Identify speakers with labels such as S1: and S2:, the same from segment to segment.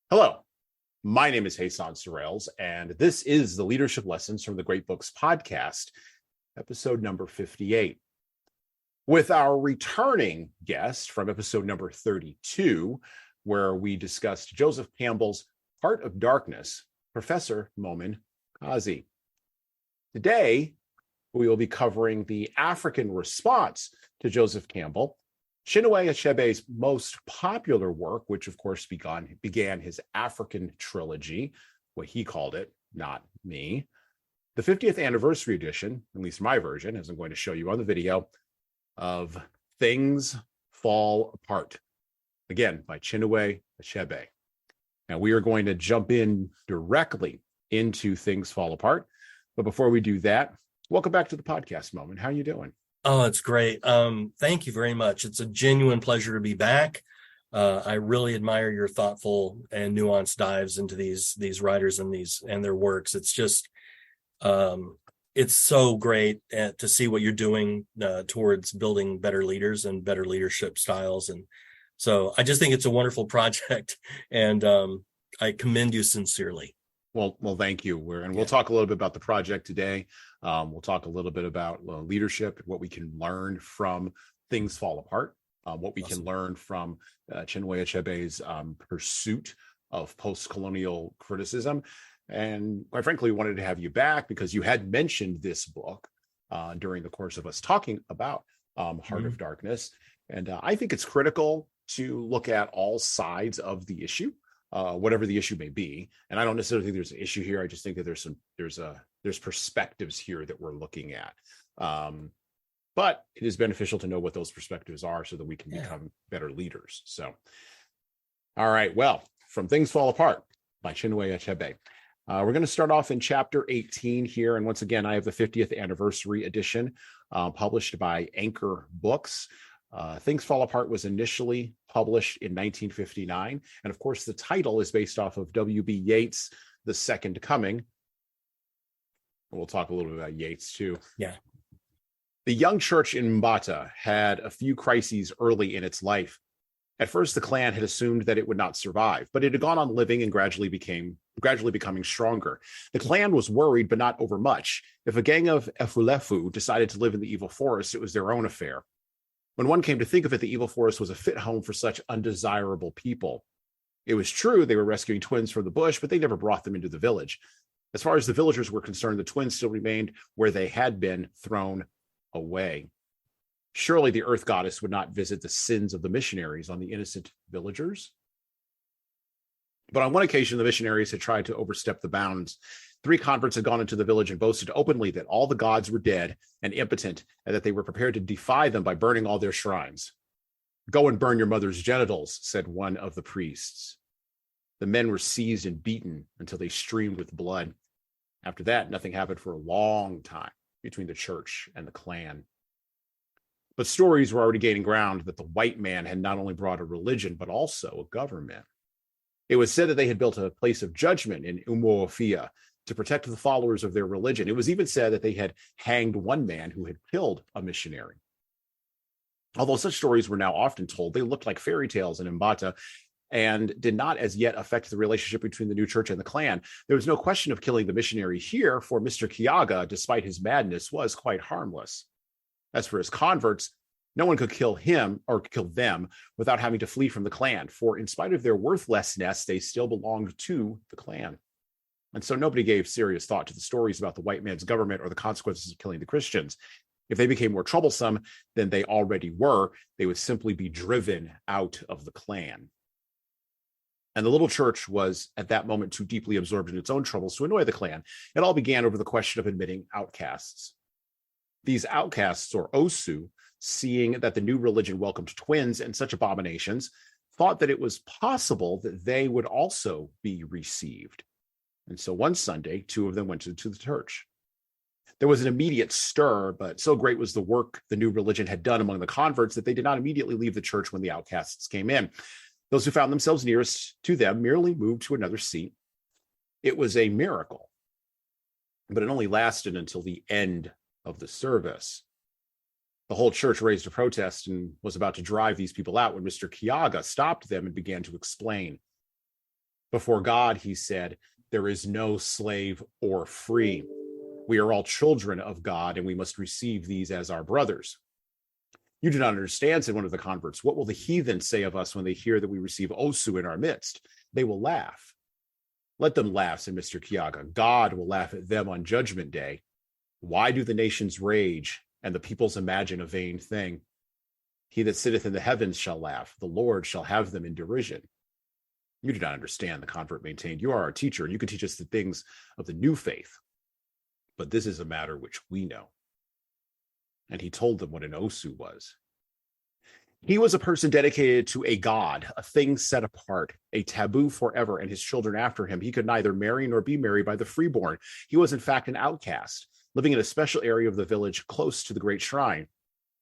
S1: Hello, my name is Hassan Sorrells, and this is the Leadership Lessons from the Great Books podcast, episode number 58. With our returning guest from episode number 32, where we discussed Joseph Campbell's Heart of Darkness, Professor Moumin Quazi. Today, we will be covering the African response to Joseph Campbell, Chinua Achebe's most popular work, which of course began his African trilogy, what he called it, not me. The 50th anniversary edition, at least my version, as I'm going to show you on the video, of Things Fall Apart, again, by Chinua Achebe. Now we are going to jump in directly into Things Fall Apart. But before we do that, welcome back to the podcast, Moumin. How are you doing?
S2: Oh, it's great. Thank you very much. It's a genuine pleasure to be back. I really admire your thoughtful and nuanced dives into these writers and their works. It's just, it's so great to see what you're doing towards building better leaders and better leadership styles. And so I just think it's a wonderful project, and I commend you sincerely.
S1: Well, thank you. We'll talk a little bit about the project today. We'll talk a little bit about leadership, what we can learn from Things Fall Apart, what we can learn from Chinua Achebe's pursuit of post-colonial criticism. And quite frankly, we wanted to have you back because you had mentioned this book during the course of us talking about Heart of Darkness. And I think it's critical to look at all sides of the issue. Whatever the issue may be. And I don't necessarily think there's an issue here. I just think that there's perspectives here that we're looking at. But it is beneficial to know what those perspectives are so that we can become better leaders. So, all right. Well, From Things Fall Apart by Chinua Achebe. We're going to start off in chapter 18 here. And once again, I have the 50th anniversary edition published by Anchor Books. Things Fall Apart was initially published in 1959. And of course, the title is based off of W.B. Yeats' The Second Coming. We'll talk a little bit about Yeats too.
S2: Yeah.
S1: The young church in Mbata had a few crises early in its life. At first, the clan had assumed that it would not survive, but it had gone on living and gradually becoming stronger. The clan was worried, but not overmuch. If a gang of Efulefu decided to live in the evil forest, it was their own affair. When one came to think of it, the evil forest was a fit home for such undesirable people. It was true they were rescuing twins from the bush, but they never brought them into the village. As far as the villagers were concerned, the twins still remained where they had been thrown away. Surely the earth goddess would not visit the sins of the missionaries on the innocent villagers. But on one occasion, the missionaries had tried to overstep the bounds. 3 converts had gone into the village and boasted openly that all the gods were dead and impotent, and that they were prepared to defy them by burning all their shrines. "Go and burn your mother's genitals," said one of the priests. The men were seized and beaten until they streamed with blood. After that, nothing happened for a long time between the church and the clan. But stories were already gaining ground that the white man had not only brought a religion, but also a government. It was said that they had built a place of judgment in Umuofia to protect the followers of their religion. It was even said that they had hanged one man who had killed a missionary. Although such stories were now often told, they looked like fairy tales in Mbata and did not as yet affect the relationship between the new church and the clan. There was no question of killing the missionary here, for Mr. Kiaga, despite his madness, was quite harmless. As for his converts, no one could kill him or kill them without having to flee from the clan, for in spite of their worthlessness, they still belonged to the clan. And so nobody gave serious thought to the stories about the white man's government or the consequences of killing the Christians. If they became more troublesome than they already were, they would simply be driven out of the clan. And the little church was at that moment too deeply absorbed in its own troubles to annoy the clan. It all began over the question of admitting outcasts. These outcasts, or Osu, seeing that the new religion welcomed twins and such abominations, thought that it was possible that they would also be received. And so one Sunday, 2 of them went to the church. There was an immediate stir, but so great was the work the new religion had done among the converts that they did not immediately leave the church when the outcasts came in. Those who found themselves nearest to them merely moved to another seat. It was a miracle, but it only lasted until the end of the service. The whole church raised a protest and was about to drive these people out when Mr. Kiaga stopped them and began to explain. Before God, he said, there is no slave or free. We are all children of God, and we must receive these as our brothers. You do not understand, said one of the converts. What will the heathen say of us when they hear that we receive Osu in our midst? They will laugh. Let them laugh, said Mr. Kiyaga. God will laugh at them on Judgment Day. Why do the nations rage and the peoples imagine a vain thing? He that sitteth in the heavens shall laugh. The Lord shall have them in derision. You do not understand, the convert maintained. You are our teacher, and you can teach us the things of the new faith. But this is a matter which we know. And he told them what an Osu was. He was a person dedicated to a god, a thing set apart, a taboo forever, and his children after him. He could neither marry nor be married by the freeborn. He was, in fact, an outcast, living in a special area of the village close to the great shrine.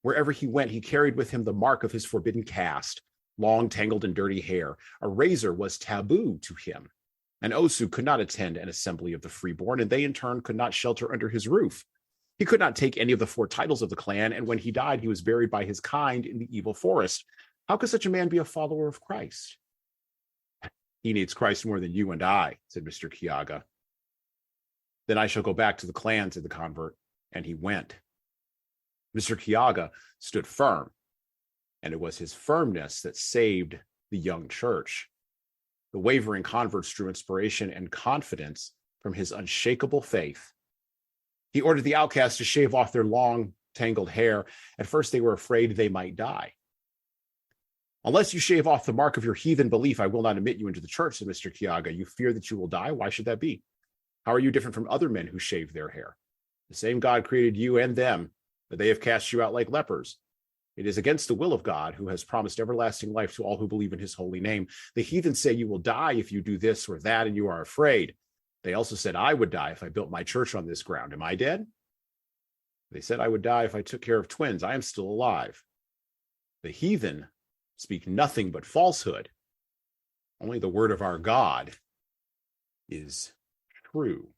S1: Wherever he went, he carried with him the mark of his forbidden caste, long, tangled, and dirty hair. A razor was taboo to him. An Osu could not attend an assembly of the freeborn, and they in turn could not shelter under his roof. He could not take any of the 4 titles of the clan, and when he died, he was buried by his kind in the evil forest. How could such a man be a follower of Christ? He needs Christ more than you and I, said Mr. Kiyaga. Then I shall go back to the clan, said the convert, and he went. Mr. Kiyaga stood firm, and it was his firmness that saved the young church. The wavering converts drew inspiration and confidence from his unshakable faith. He ordered the outcasts to shave off their long, tangled hair. At first, they were afraid they might die. Unless you shave off the mark of your heathen belief, I will not admit you into the church, said Mr. Kiyaga. You fear that you will die? Why should that be? How are you different from other men who shave their hair? The same God created you and them, but they have cast you out like lepers. It is against the will of God, who has promised everlasting life to all who believe in his holy name. The heathen say you will die if you do this or that, and you are afraid. They also said I would die if I built my church on this ground. Am I dead? They said I would die if I took care of twins. I am still alive. The heathen speak nothing but falsehood. Only the word of our God is true.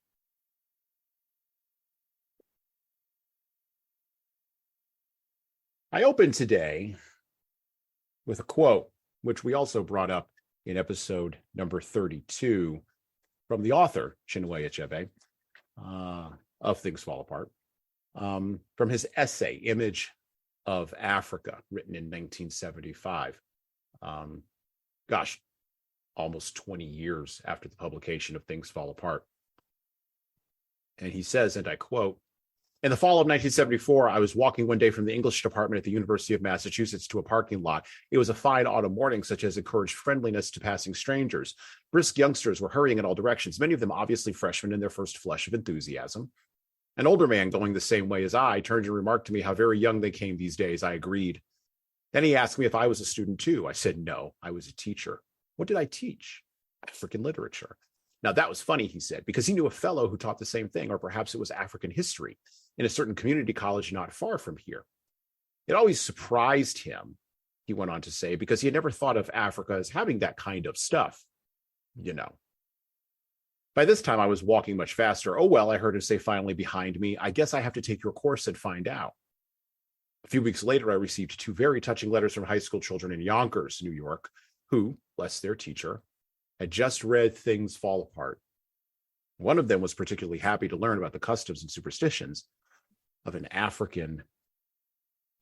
S1: I opened today with a quote, which we also brought up in episode number 32, from the author, Chinua Achebe, of Things Fall Apart, from his essay, Image of Africa, written in 1975. Almost 20 years after the publication of Things Fall Apart. And he says, and I quote, in the fall of 1974, I was walking one day from the English department at the University of Massachusetts to a parking lot. It was a fine autumn morning, such as encouraged friendliness to passing strangers. Brisk youngsters were hurrying in all directions, many of them obviously freshmen in their first flush of enthusiasm. An older man going the same way as I turned and remarked to me how very young they came these days. I agreed. Then he asked me if I was a student too. I said no, I was a teacher. What did I teach? African literature. Now that was funny, he said, because he knew a fellow who taught the same thing, or perhaps it was African history, in a certain community college not far from here. It always surprised him, he went on to say, because he had never thought of Africa as having that kind of stuff, you know. By this time, I was walking much faster. Oh, well, I heard him say finally behind me, I guess I have to take your course and find out. A few weeks later, I received 2 very touching letters from high school children in Yonkers, New York, who, bless their teacher, had just read Things Fall Apart. One of them was particularly happy to learn about the customs and superstitions of an African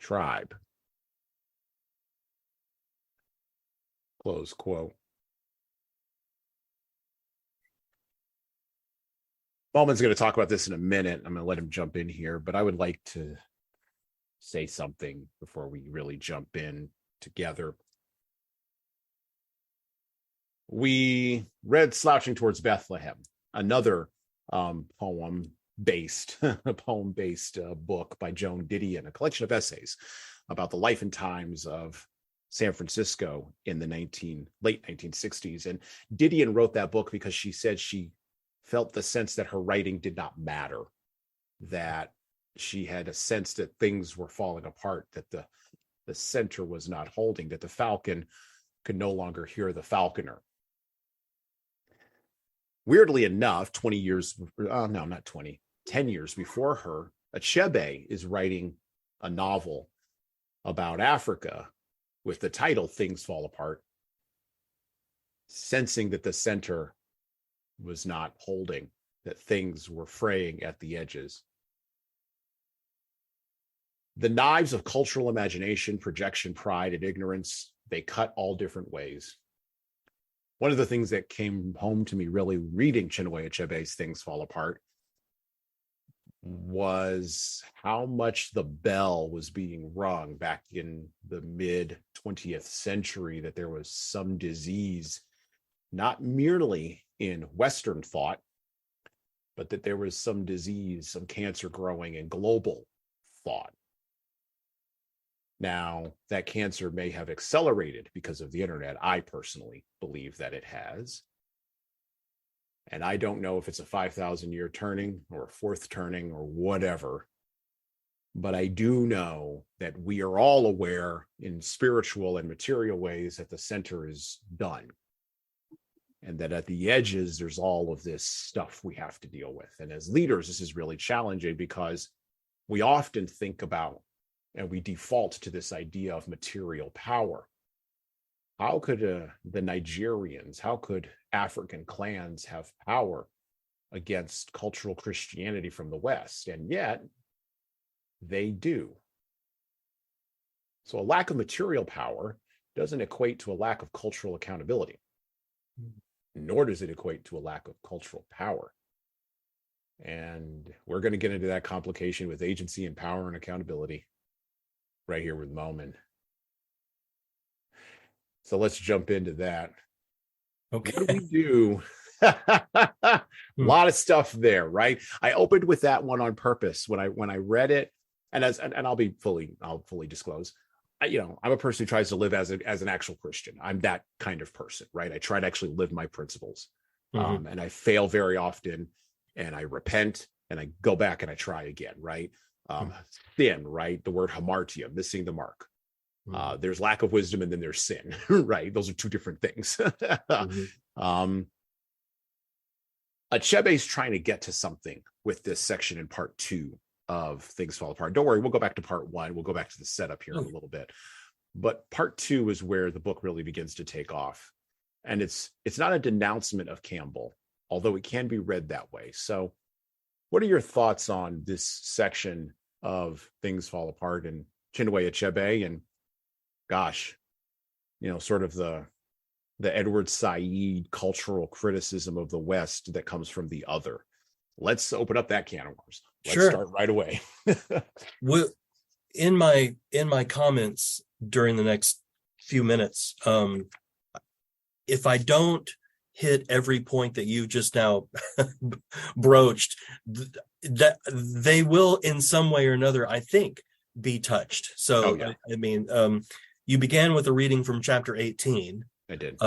S1: tribe. Close quote. Baldwin's going to talk about this in a minute. I'm going to let him jump in here, but I would like to say something before we really jump in together. We read Slouching Towards Bethlehem, another poem-based book by Joan Didion, a collection of essays about the life and times of San Francisco in the late 1960s. And Didion wrote that book because she said she felt the sense that her writing did not matter, that she had a sense that things were falling apart, that the center was not holding, that the falcon could no longer hear the falconer. Weirdly enough, 10 years before her, Achebe is writing a novel about Africa with the title Things Fall Apart, sensing that the center was not holding, that things were fraying at the edges. The knives of cultural imagination, projection, pride, and ignorance, they cut all different ways. One of the things that came home to me really reading Chinua Achebe's Things Fall Apart was how much the bell was being rung back in the mid 20th century, that there was some disease, not merely in Western thought, but that there was some disease, some cancer growing in global thought. Now, that cancer may have accelerated because of the internet. I personally believe that it has. And I don't know if it's a 5,000-year turning or a fourth turning or whatever. But I do know that we are all aware in spiritual and material ways that the center is done. And that at the edges, there's all of this stuff we have to deal with. And as leaders, this is really challenging because we often think about and we default to this idea of material power. How could the Nigerians, how could African clans have power against cultural Christianity from the West? And yet, they do. So a lack of material power doesn't equate to a lack of cultural accountability, nor does it equate to a lack of cultural power. And we're going to get into that complication with agency and power and accountability right here with Moumin. So let's jump into that.
S2: Okay.
S1: What do we do? A lot of stuff there, right? I opened with that one on purpose when I read it, and I'll fully disclose. I'm a person who tries to live as an actual Christian. I'm that kind of person, right? I try to actually live my principles, and I fail very often, and I repent, and I go back and I try again, right? Sin, right? The word hamartia, missing the mark. There's lack of wisdom, and then there's sin, right? Those are two different things. Achebe's trying to get to something with this section in part 2 of Things Fall Apart. Don't worry, we'll go back to part 1. We'll go back to the setup here in a little bit. But part 2 is where the book really begins to take off. And it's not a denouncement of Campbell, although it can be read that way. So what are your thoughts on this section of Things Fall Apart and Chinua Achebe and, gosh, sort of the Edward Said cultural criticism of the West that comes from the other? Let's open up that can of worms. Let's start right away.
S2: Well, in my comments during the next few minutes, if I don't hit every point that you just now broached, that they will in some way or another, I think, be touched. So, you began with a reading from chapter 18.
S1: I did.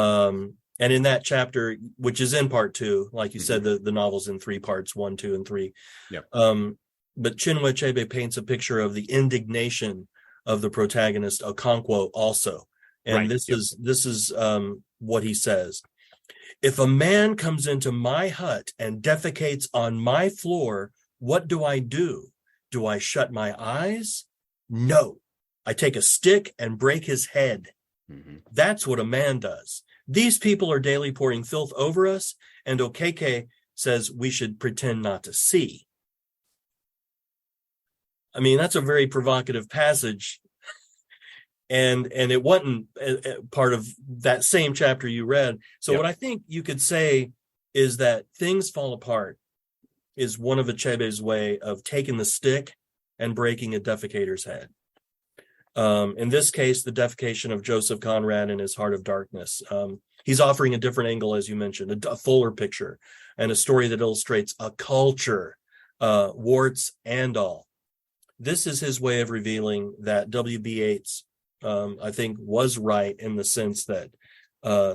S2: And in that chapter, which is in part 2, like you said, the novel's in 3 parts, 1, 2, and 3.
S1: Yep.
S2: But Chinua Achebe paints a picture of the indignation of the protagonist, Okonkwo, also. And this is what he says. If a man comes into my hut and defecates on my floor, what do I do? Do I shut my eyes? No. I take a stick and break his head. That's what a man does. These people are daily pouring filth over us, and Okeke says we should pretend not to see. I mean, that's a very provocative passage, and it wasn't part of that same chapter you read. So what I think you could say is that Things Fall Apart is one of Achebe's way of taking the stick and breaking a defecator's head. In this case, the defecation of Joseph Conrad in his Heart of Darkness. He's offering a different angle, as you mentioned, a fuller picture, and a story that illustrates a culture, warts and all. This is his way of revealing that W.B. Yeats, I think, was right in the sense that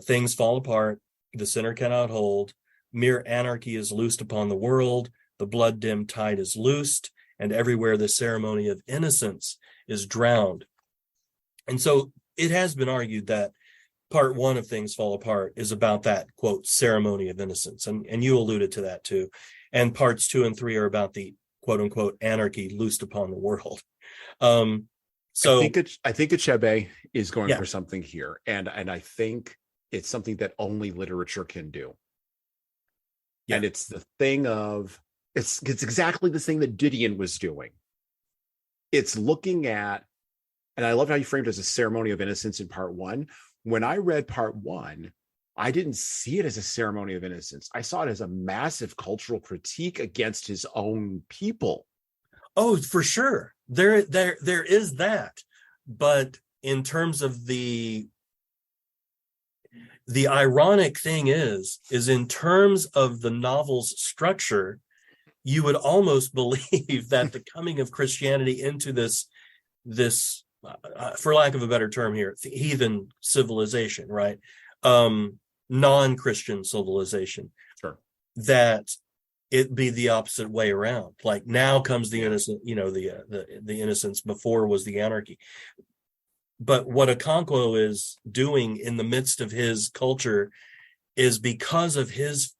S2: things fall apart, the sinner cannot hold, mere anarchy is loosed upon the world, the blood-dimmed tide is loosed, and everywhere the ceremony of innocence is drowned. And so it has been argued that part 1 of Things Fall Apart is about that, quote, ceremony of innocence. And you alluded to that too. And parts 2 and 3 are about the, quote unquote, anarchy loosed upon the world. So
S1: I think Achebe is going for something here. And I think it's something that only literature can do.
S2: Yeah.
S1: And it's the thing of, it's exactly the thing that Didion was doing. It's looking at, and I love how you framed it as a ceremony of innocence in part one. When I read part one, I didn't see it as a ceremony of innocence. I saw it as a massive cultural critique against his own people.
S2: Oh, for sure. There is that. But in terms of the ironic thing is in terms of the novel's structure, you would almost believe that the coming of Christianity into this for lack of a better term here, heathen civilization, right? Non-Christian civilization.
S1: Sure.
S2: That it be the opposite way around. Like now comes the innocent, the innocence, before was the anarchy. But what Okonkwo is doing in the midst of his culture is because of his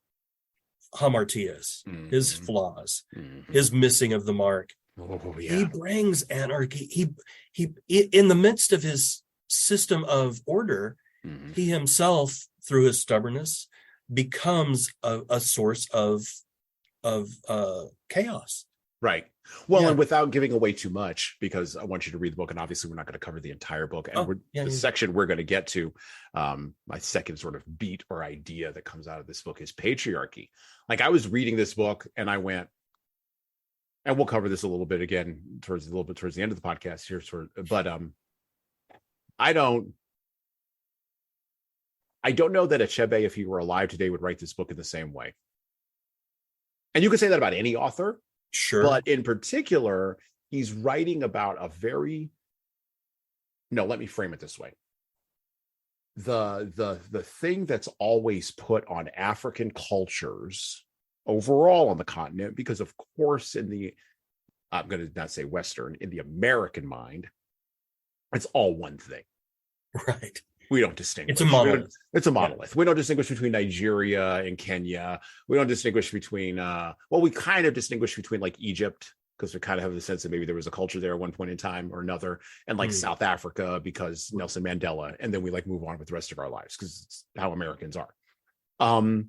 S2: hamartias, his flaws, his missing of the mark.
S1: Oh, yeah.
S2: He brings anarchy. He in the midst of his system of order, he himself, through his stubbornness, becomes a source of chaos.
S1: Right. Well, and without giving away too much, because I want you to read the book, and obviously we're not going to cover the entire book. And the section we're going to get to, my second sort of beat or idea that comes out of this book is patriarchy. Like I was reading this book and I went, and we'll cover this a little bit again towards the end of the podcast here, but I don't know that Achebe, if he were alive today, would write this book in the same way. And you could say that about any author.
S2: Sure.
S1: But in particular, he's writing about let me frame it this way. The thing that's always put on African cultures overall on the continent, because of course I'm going to not say Western, in the American mind, it's all one thing.
S2: Right.
S1: We don't distinguish.
S2: It's a monolith.
S1: It's a monolith. Yeah. We don't distinguish between Nigeria and Kenya. We don't distinguish between, we kind of distinguish between like Egypt, because we kind of have the sense that maybe there was a culture there at one point in time or another, and like South Africa because Nelson Mandela, and then we like move on with the rest of our lives because it's how Americans are. And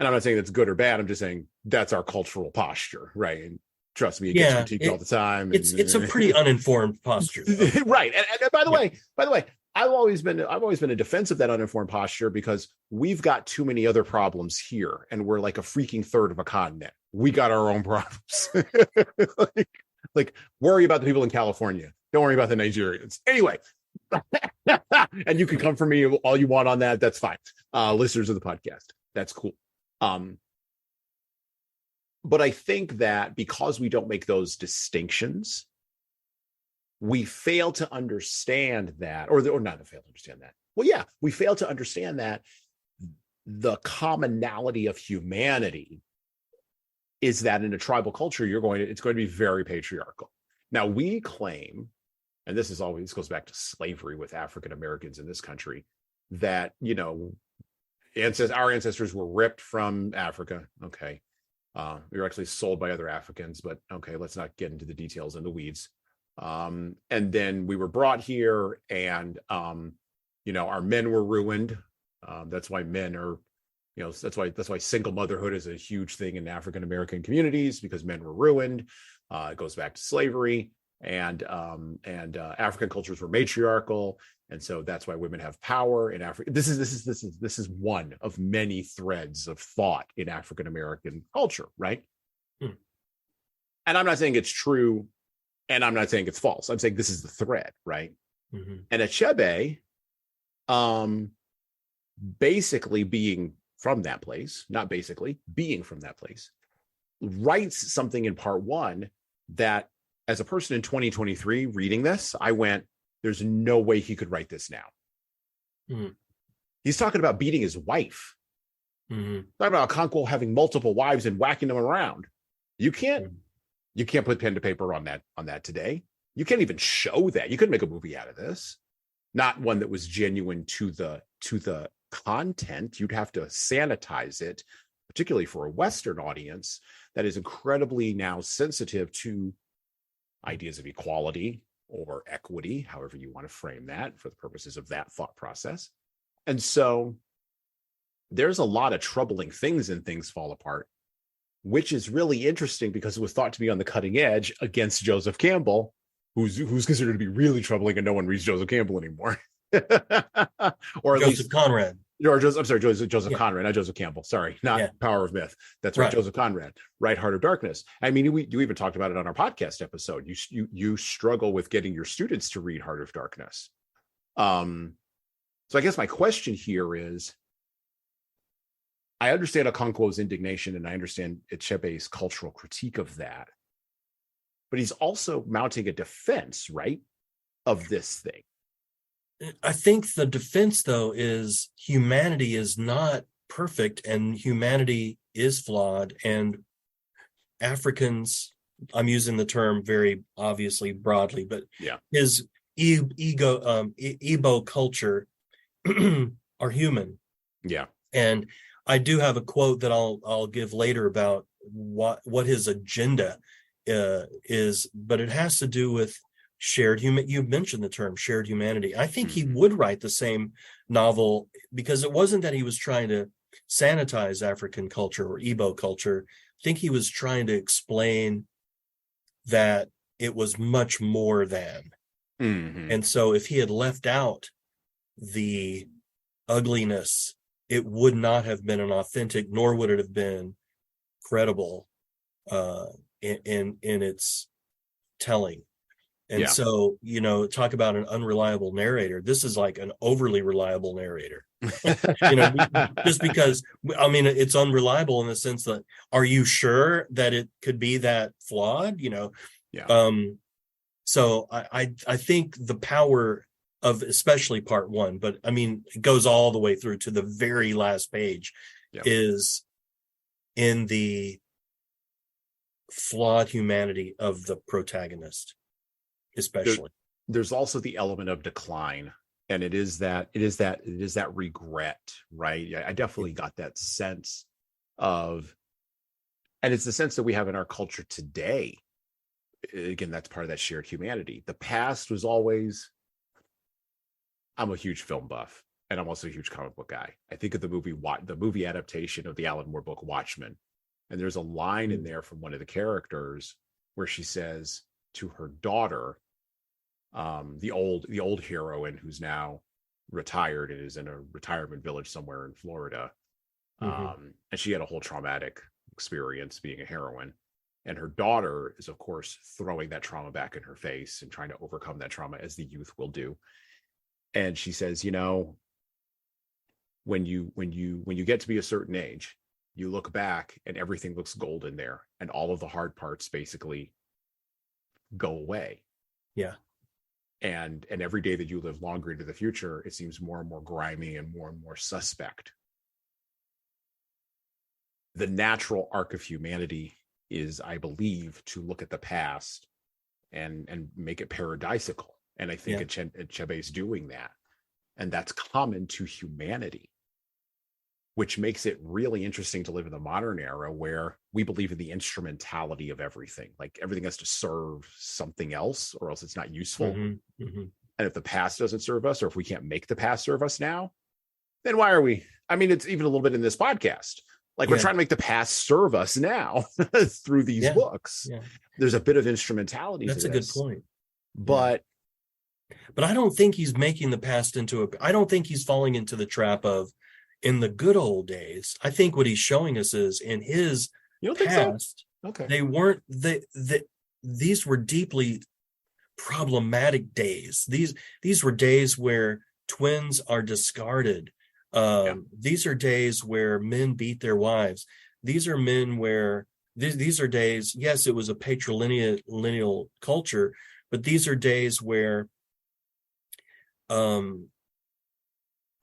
S1: I'm not saying that's good or bad. I'm just saying that's our cultural posture, right? And trust me, it gets critiqued all the time.
S2: It's a pretty uninformed posture,
S1: right? And by the way, I've always been a defense of that uninformed posture because we've got too many other problems here, and we're like a freaking third of a continent. We got our own problems. like worry about the people in California. Don't worry about the Nigerians. Anyway, and you can come for me all you want on that. That's fine. Listeners of the podcast, that's cool. But I think that because we don't make those distinctions, we fail to understand that, or not fail to understand that. Well, yeah, we fail to understand that the commonality of humanity is that in a tribal culture, it's going to be very patriarchal. Now we claim, and this goes back to slavery with African Americans in this country, that, our ancestors were ripped from Africa. Okay. We were actually sold by other Africans, but okay, let's not get into the details and the weeds. And then we were brought here, and our men were ruined. That's why men are, that's why single motherhood is a huge thing in African American communities, because men were ruined. It goes back to slavery, and African cultures were matriarchal, and so that's why women have power in Africa. This is one of many threads of thought in African American culture, right? And I'm not saying it's true. And I'm not saying it's false. I'm saying this is the thread, right? And Achebe, basically being from that place, writes something in part one that, as a person in 2023 reading this, I went, there's no way he could write this now. He's talking about beating his wife. Talking about Okonkwo having multiple wives and whacking them around. You can't put pen to paper on that today. You can't even show that. You couldn't make a movie out of this. Not one that was genuine to the content. You'd have to sanitize it, particularly for a Western audience that is incredibly now sensitive to ideas of equality or equity, however you want to frame that for the purposes of that thought process. And so there's a lot of troubling things in Things Fall Apart, which is really interesting because it was thought to be on the cutting edge against Joseph Campbell, who's considered to be really troubling, and no one reads Joseph Campbell anymore. Or at
S2: Joseph
S1: least
S2: Conrad.
S1: Or Joseph Conrad, not Joseph Campbell. Sorry, not Power of Myth. That's right, Joseph Conrad, Right Heart of Darkness. I mean, you even talked about it on our podcast episode. You struggle with getting your students to read Heart of Darkness. So I guess my question here is, I understand Okonkwo's indignation, and I understand Achebe's cultural critique of that, but he's also mounting a defense, right, of this thing.
S2: I think the defense, though, is humanity is not perfect, and humanity is flawed, and Africans, I'm using the term very obviously broadly, but his Igbo culture are human.
S1: Yeah.
S2: And I do have a quote that I'll give later about what his agenda is, but it has to do with shared human. You mentioned the term shared humanity. I think he would write the same novel, because it wasn't that he was trying to sanitize African culture or Igbo culture. I think he was trying to explain that it was much more than. And so if he had left out the ugliness, it would not have been an authentic, nor would it have been credible in its telling. And so, talk about an unreliable narrator. This is like an overly reliable narrator. Just because, I mean, it's unreliable in the sense that, are you sure that it could be that flawed? So I think the power of especially part one, but I mean, it goes all the way through to the very last page, is in the flawed humanity of the protagonist. Especially
S1: there's also the element of decline, and it is that regret, right? I definitely got that sense of, and it's the sense that we have in our culture today. Again, that's part of that shared humanity. The past was always, I'm a huge film buff, and I'm also a huge comic book guy. I think of the movie adaptation of the Alan Moore book Watchmen, and there's a line in there from one of the characters where she says to her daughter, the old heroine who's now retired and is in a retirement village somewhere in Florida, and she had a whole traumatic experience being a heroine, and her daughter is of course throwing that trauma back in her face and trying to overcome that trauma, as the youth will do. And she says, when you get to be a certain age, you look back and everything looks golden there, and all of the hard parts basically go away. And every day that you live longer into the future, it seems more and more grimy and more suspect. The natural arc of humanity is, I believe, to look at the past and make it paradisical. And I think Achebe is doing that. And that's common to humanity, which makes it really interesting to live in the modern era where we believe in the instrumentality of everything. Like everything has to serve something else, or else it's not useful. And if the past doesn't serve us, or if we can't make the past serve us now, then why are we? I mean, it's even a little bit in this podcast. Like we're trying to make the past serve us now through these books. There's a bit of instrumentality.
S2: That's
S1: to
S2: a
S1: this.
S2: good point.
S1: But
S2: I don't think he's making the past I don't think he's falling into the trap of, in the good old days. I think what he's showing us is, in his past, they weren't, these were deeply problematic days. These were days where twins are discarded. These are days where men beat their wives. These are men where these are days, yes, it was a patrilineal culture, but these are days where a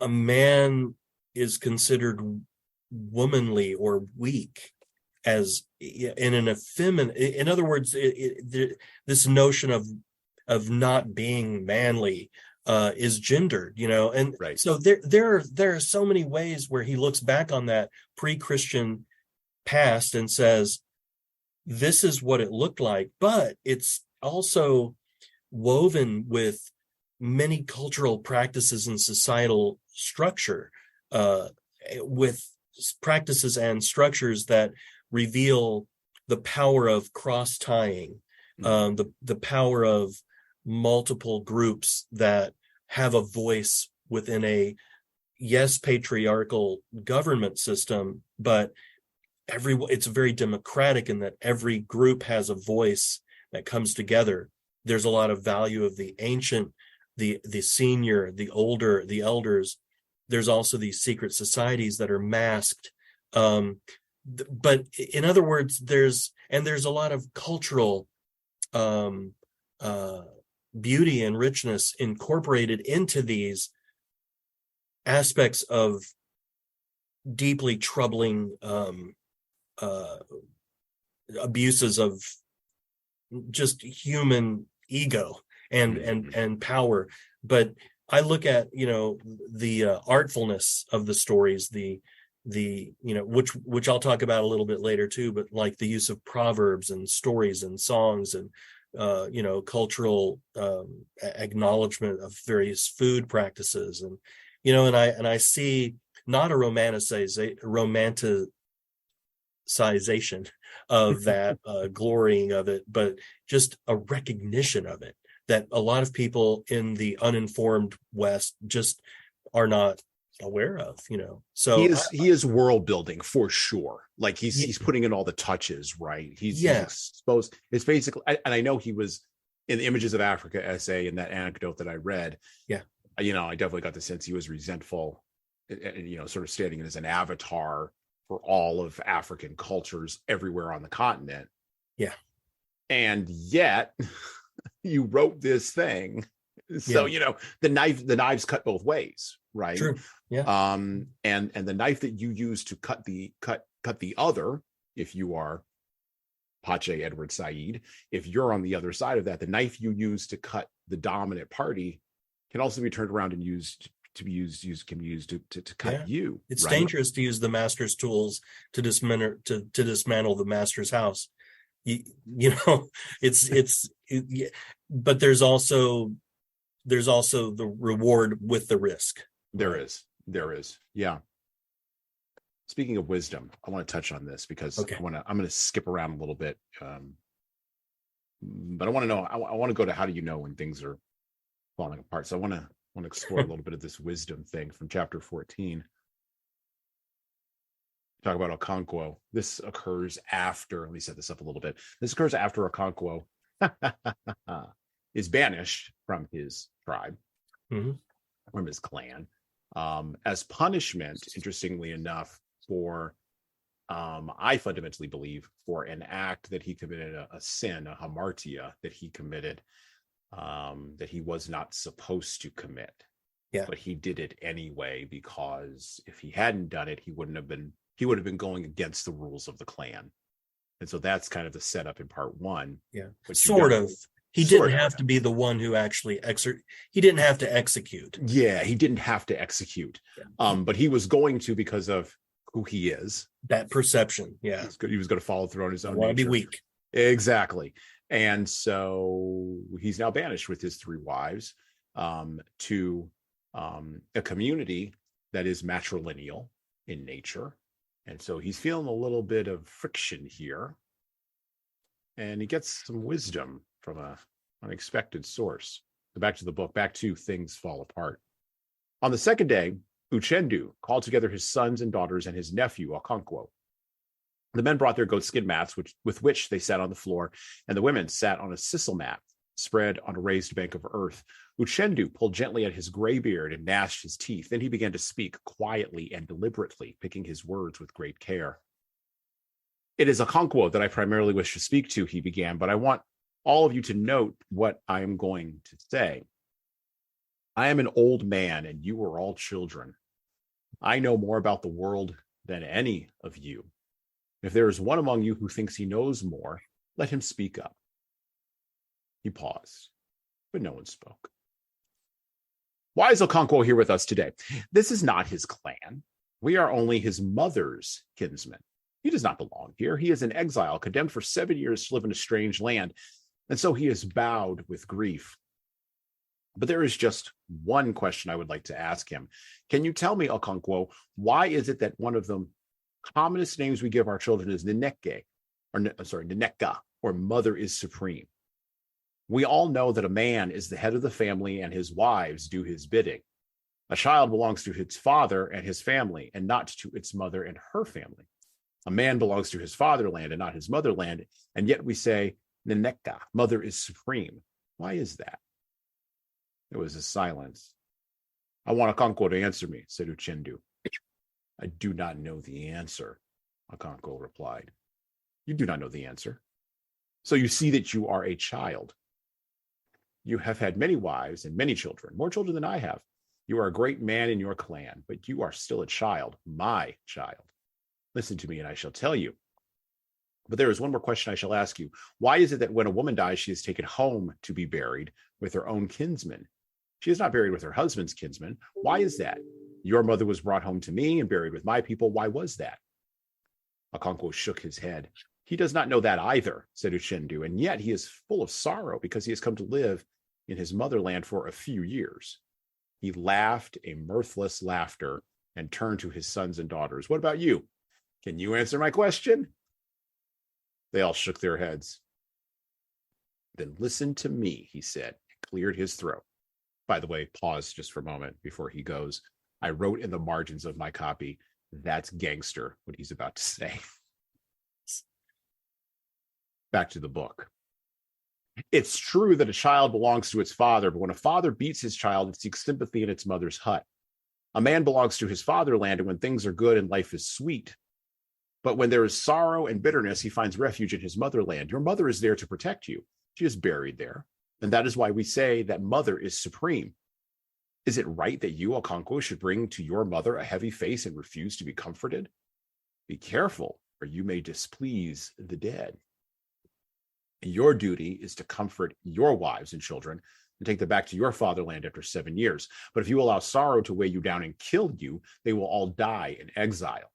S2: man is considered womanly or weak, as in an effeminate. In other words, this notion of not being manly is gendered, and so there are so many ways where he looks back on that pre-Christian past and says, this is what it looked like, but it's also woven with many cultural practices and societal structure. with practices and structures that reveal the power of cross-tying, the power of multiple groups that have a voice within a, yes, patriarchal government system, but it's very democratic in that every group has a voice that comes together. There's a lot of value of the ancient, the senior, the older, the elders. There's also these secret societies that are masked. But in other words, there's a lot of cultural beauty and richness incorporated into these aspects of deeply troubling abuses of just human ego and power. But I look at, the artfulness of the stories, which I'll talk about a little bit later too, but like the use of proverbs and stories and songs and cultural acknowledgement of various food practices, and and I see not a romanticization of that glorying of it, but just a recognition of it that a lot of people in the uninformed West just are not aware of. So
S1: he is world building for sure. Like he's putting in all the touches, right? He's exposed. It's basically, and I know he was in the Images of Africa essay and that anecdote that I read.
S2: Yeah,
S1: I definitely got the sense he was resentful, and sort of standing as an avatar for all of African cultures everywhere on the continent.
S2: Yeah, and
S1: yet you wrote this thing, so the knives cut both ways, right?
S2: True. Yeah.
S1: And the knife that you use to cut the other, if you are Pache Edward Said, if you're on the other side of that, the knife you use to cut the dominant party can also be turned around and used to cut you.
S2: It's
S1: right?
S2: dangerous to use the master's tools to dismantle the master's house. But there's also the reward with the risk.
S1: There is. Yeah. Speaking of wisdom, I want to touch on this because I'm going to skip around a little bit. But I want to know, I want to go to how do you know when things are falling apart. So I want to explore a little bit of this wisdom thing from chapter 14. Talk about Okonkwo. This occurs after, let me set this up a little bit. This occurs after Okonkwo is banished from his tribe, from his clan, as punishment, interestingly enough, for, I fundamentally believe, for an act that he committed, a sin, a hamartia that he committed, that he was not supposed to commit.
S2: Yeah.
S1: But he did it anyway, because if he hadn't done it, he would have been going against the rules of the clan. And so that's kind of the setup in part one.
S2: Yeah. Sort of. He didn't have to be the one who actually he didn't have to execute.
S1: Yeah, he didn't have to execute. Yeah. But he was going to, because of who he is.
S2: That perception. Yeah.
S1: He was going to follow through on his own nature.
S2: Want to be weak.
S1: Exactly. And so he's now banished with his 3 wives to a community that is matrilineal in nature. And so he's feeling a little bit of friction here. And he gets some wisdom from an unexpected source. So back to the book, back to Things Fall Apart. On the second day, Uchendu called together his sons and daughters and his nephew, Okonkwo. The men brought their goatskin mats, with which they sat on the floor, and the women sat on a sisal mat spread on a raised bank of earth. Uchendu pulled gently at his gray beard and gnashed his teeth. Then he began to speak quietly and deliberately, picking his words with great care. It is Okonkwo that I primarily wish to speak to, he began, but I want all of you to note what I am going to say. I am an old man, and you are all children. I know more about the world than any of you. If there is one among you who thinks he knows more, let him speak up. He paused, but no one spoke. Why is Okonkwo here with us today? This is not his clan. We are only his mother's kinsmen. He does not belong here. He is an exile, condemned for 7 years to live in a strange land, and so he is bowed with grief. But there is just one question I would like to ask him. Can you tell me, Okonkwo, why is it that one of the commonest names we give our children is Neneke, Neneka, or Mother is Supreme? We all know that a man is the head of the family and his wives do his bidding. A child belongs to his father and his family, and not to its mother and her family. A man belongs to his fatherland and not his motherland, and yet we say, Neneka, Mother is Supreme. Why is that? There was a silence. I want Okonkwo to answer me, said Uchendu. I do not know the answer, Okonkwo replied. You do not know the answer. So you see that you are a child. You have had many wives and many children, more children than I have. You are a great man in your clan, but you are still a child, my child. Listen to me and I shall tell you. But there is one more question I shall ask you. Why is it that when a woman dies, she is taken home to be buried with her own kinsmen? She is not buried with her husband's kinsmen. Why is that? Your mother was brought home to me and buried with my people. Why was that? Okonkwo shook his head. He does not know that either, said Uchendu, and yet he is full of sorrow because he has come to live in his motherland for a few years. He laughed a mirthless laughter and turned to his sons and daughters. What about you? Can you answer my question? They all shook their heads. Then listen to me, he said, cleared his throat. By the way, pause just for a moment before he goes. I wrote in the margins of my copy, that's gangster, what he's about to say. Back to the book. It's true that a child belongs to its father, but when a father beats his child, it seeks sympathy in its mother's hut. A man belongs to his fatherland, and when things are good and life is sweet. But when there is sorrow and bitterness, he finds refuge in his motherland. Your mother is there to protect you. She is buried there. And that is why we say that mother is supreme. Is it right that you, Okonkwo, should bring to your mother a heavy face and refuse to be comforted? Be careful, or you may displease the dead. Your duty is to comfort your wives and children and take them back to your fatherland after 7 years. But if you allow sorrow to weigh you down and kill you, they will all die in exile.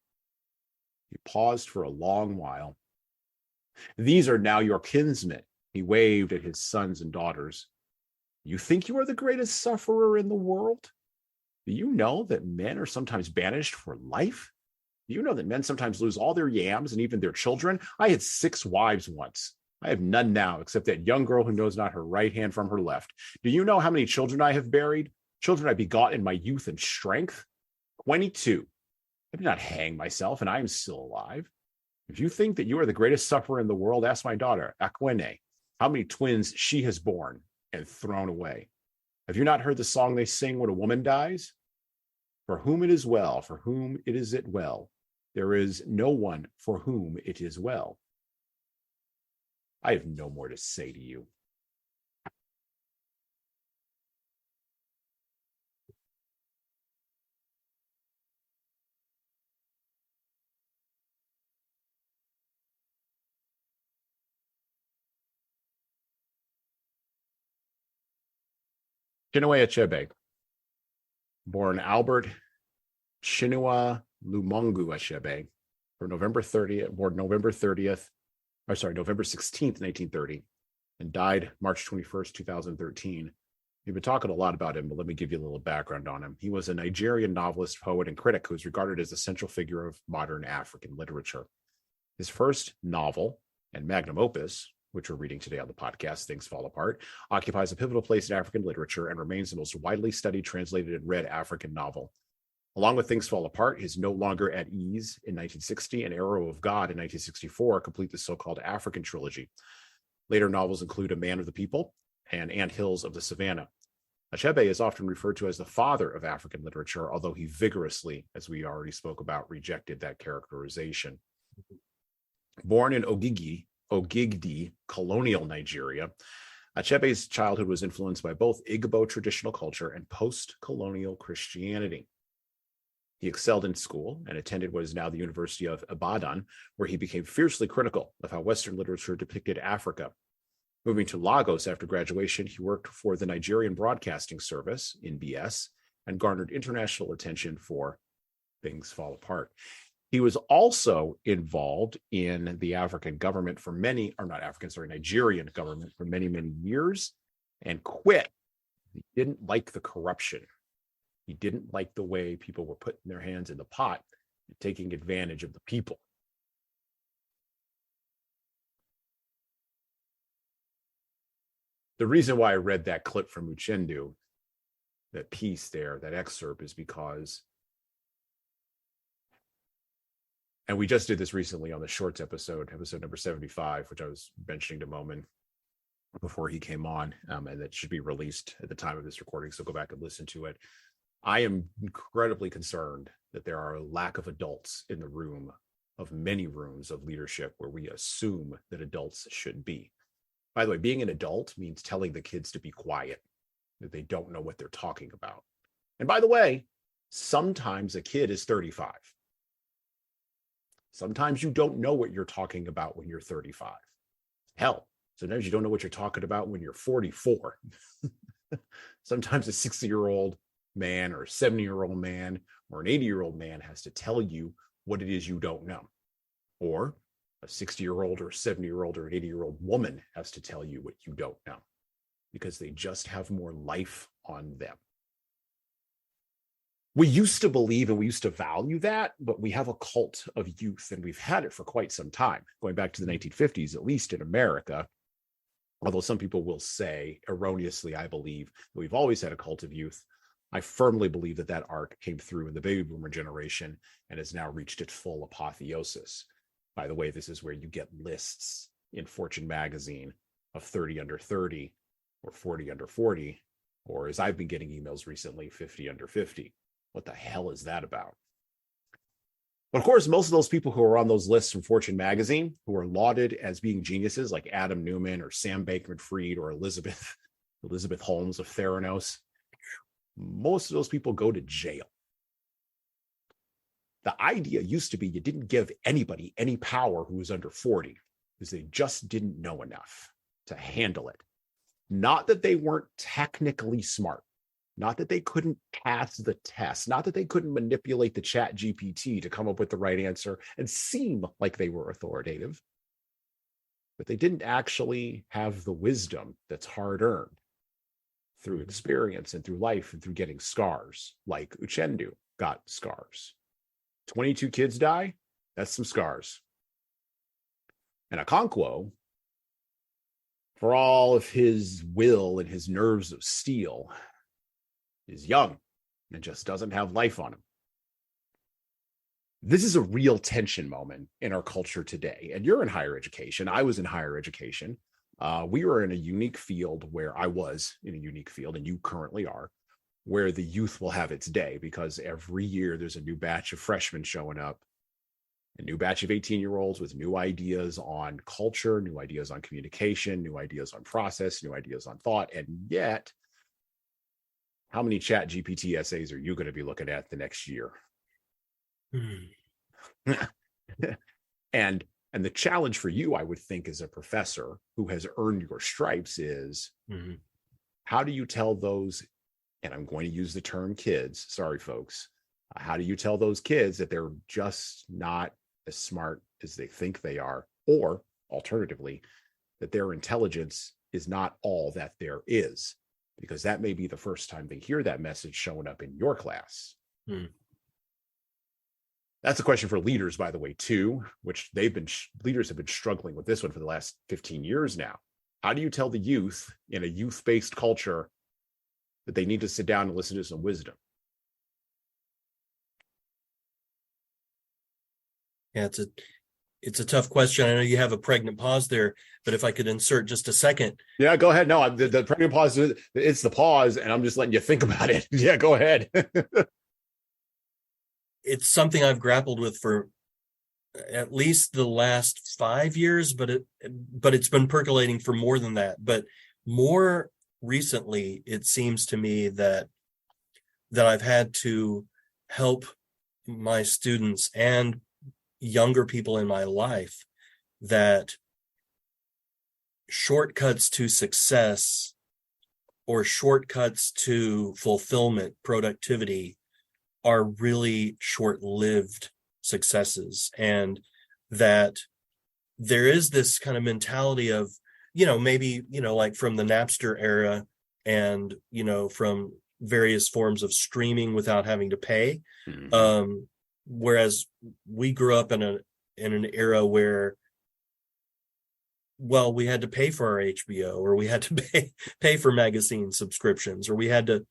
S1: He paused for a long while. These are now your kinsmen. He waved at his sons and daughters. You think you are the greatest sufferer in the world? Do you know that men are sometimes banished for life? Do you know that men sometimes lose all their yams and even their children? I had 6 wives once. I have none now, except that young girl who knows not her right hand from her left. Do you know how many children I have buried? Children I begot in my youth and strength? 22. I did not hang myself, and I am still alive. If you think that you are the greatest sufferer in the world, ask my daughter, Akwene, how many twins she has borne and thrown away. Have you not heard the song they sing when a woman dies? For whom it is well, for whom it is it well. There is no one for whom it is well. I have no more to say to you. Chinua Achebe, born Albert Chinua Lumungu Achebe, November 16th, 1930, and died March 21st, 2013. We've been talking a lot about him, but let me give you a little background on him. He was a Nigerian novelist, poet, and critic who is regarded as a central figure of modern African literature. His first novel and magnum opus, which we're reading today on the podcast, Things Fall Apart, occupies a pivotal place in African literature and remains the most widely studied, translated, and read African novel. Along with Things Fall Apart, his No Longer at Ease in 1960 and Arrow of God in 1964 complete the so-called African trilogy. Later novels include A Man of the People and Ant Hills of the Savannah. Achebe is often referred to as the father of African literature, although he vigorously, as we already spoke about, rejected that characterization. Born in Ogigdi, colonial Nigeria, Achebe's childhood was influenced by both Igbo traditional culture and post-colonial Christianity. He excelled in school and attended what is now the University of Ibadan, where he became fiercely critical of how Western literature depicted Africa. Moving to Lagos after graduation, he worked for the Nigerian Broadcasting Service, NBS, and garnered international attention for Things Fall Apart. He was also involved in the Nigerian government for many, many years, and quit He didn't like the corruption. He didn't like the way people were putting their hands in the pot and taking advantage of the people. The reason why I read that clip from Uchendu, that piece there, that excerpt, is because, and we just did this recently on the Shorts episode number 75, which I was mentioning to Moumin before he came on, and that should be released at the time of this recording, so go back and listen to it. I am incredibly concerned that there are a lack of adults in the room, of many rooms of leadership, where we assume that adults should be. By the way, being an adult means telling the kids to be quiet, that they don't know what they're talking about. And by the way, sometimes a kid is 35. Sometimes you don't know what you're talking about when you're 35. Hell, sometimes you don't know what you're talking about when you're 44. Sometimes a 60-year-old man or a 70-year-old man or an 80-year-old man has to tell you what it is you don't know. Or a 60-year-old or a 70-year-old or an 80-year-old woman has to tell you what you don't know, because they just have more life on them. We used to believe and we used to value that, but we have a cult of youth, and we've had it for quite some time, going back to the 1950s, at least in America. Although some people will say, erroneously, I believe, that we've always had a cult of youth. I firmly believe that that arc came through in the baby boomer generation and has now reached its full apotheosis. By the way, this is where you get lists in Fortune magazine of 30 under 30 or 40 under 40, or as I've been getting emails recently, 50 under 50. What the hell is that about? But of course, most of those people who are on those lists from Fortune magazine, who are lauded as being geniuses, like Adam Newman or Sam Bankman-Fried or Elizabeth Holmes of Theranos, most of those people go to jail. The idea used to be you didn't give anybody any power who was under 40, because they just didn't know enough to handle it. Not that they weren't technically smart, not that they couldn't pass the test, not that they couldn't manipulate the chat GPT to come up with the right answer and seem like they were authoritative, but they didn't actually have the wisdom that's hard-earned through experience and through life and through getting scars, like Uchendu got scars. 22 kids die, that's some scars. And Okonkwo, for all of his will and his nerves of steel, is young and just doesn't have life on him. This is a real tension moment in our culture today. And you're in higher education. I was in higher education. We were in a unique field where I was in a unique field, and you currently are, where the youth will have its day, because every year there's a new batch of freshmen showing up, a new batch of 18-year-olds with new ideas on culture, new ideas on communication, new ideas on process, new ideas on thought. And yet, how many chat GPT essays are you going to be looking at the next year? And the challenge for you, I would think, as a professor who has earned your stripes is, how do you tell those, and I'm going to use the term kids, sorry folks, how do you tell those kids that they're just not as smart as they think they are, or alternatively, that their intelligence is not all that there is? Because that may be the first time they hear that message showing up in your class. That's a question for leaders, by the way, too, which leaders have been struggling with this one for the last 15 years now. How do you tell the youth in a youth-based culture that they need to sit down and listen to some wisdom?
S2: Yeah, it's a tough question. I know you have a pregnant pause there, but if I could insert just a second.
S1: Yeah, go ahead. No, the pregnant pause, it's the pause, and I'm just letting you think about it. Yeah, go ahead.
S2: It's something I've grappled with for at least the last 5 years, but it's been percolating for more than that. But more recently, it seems to me that I've had to help my students and younger people in my life that shortcuts to success or shortcuts to fulfillment, productivity, are really short-lived successes, and that there is this kind of mentality of, maybe, like from the Napster era, and, from various forms of streaming without having to pay. Whereas we grew up in an era where, well, we had to pay for our HBO, or we had to pay for magazine subscriptions, or we had to,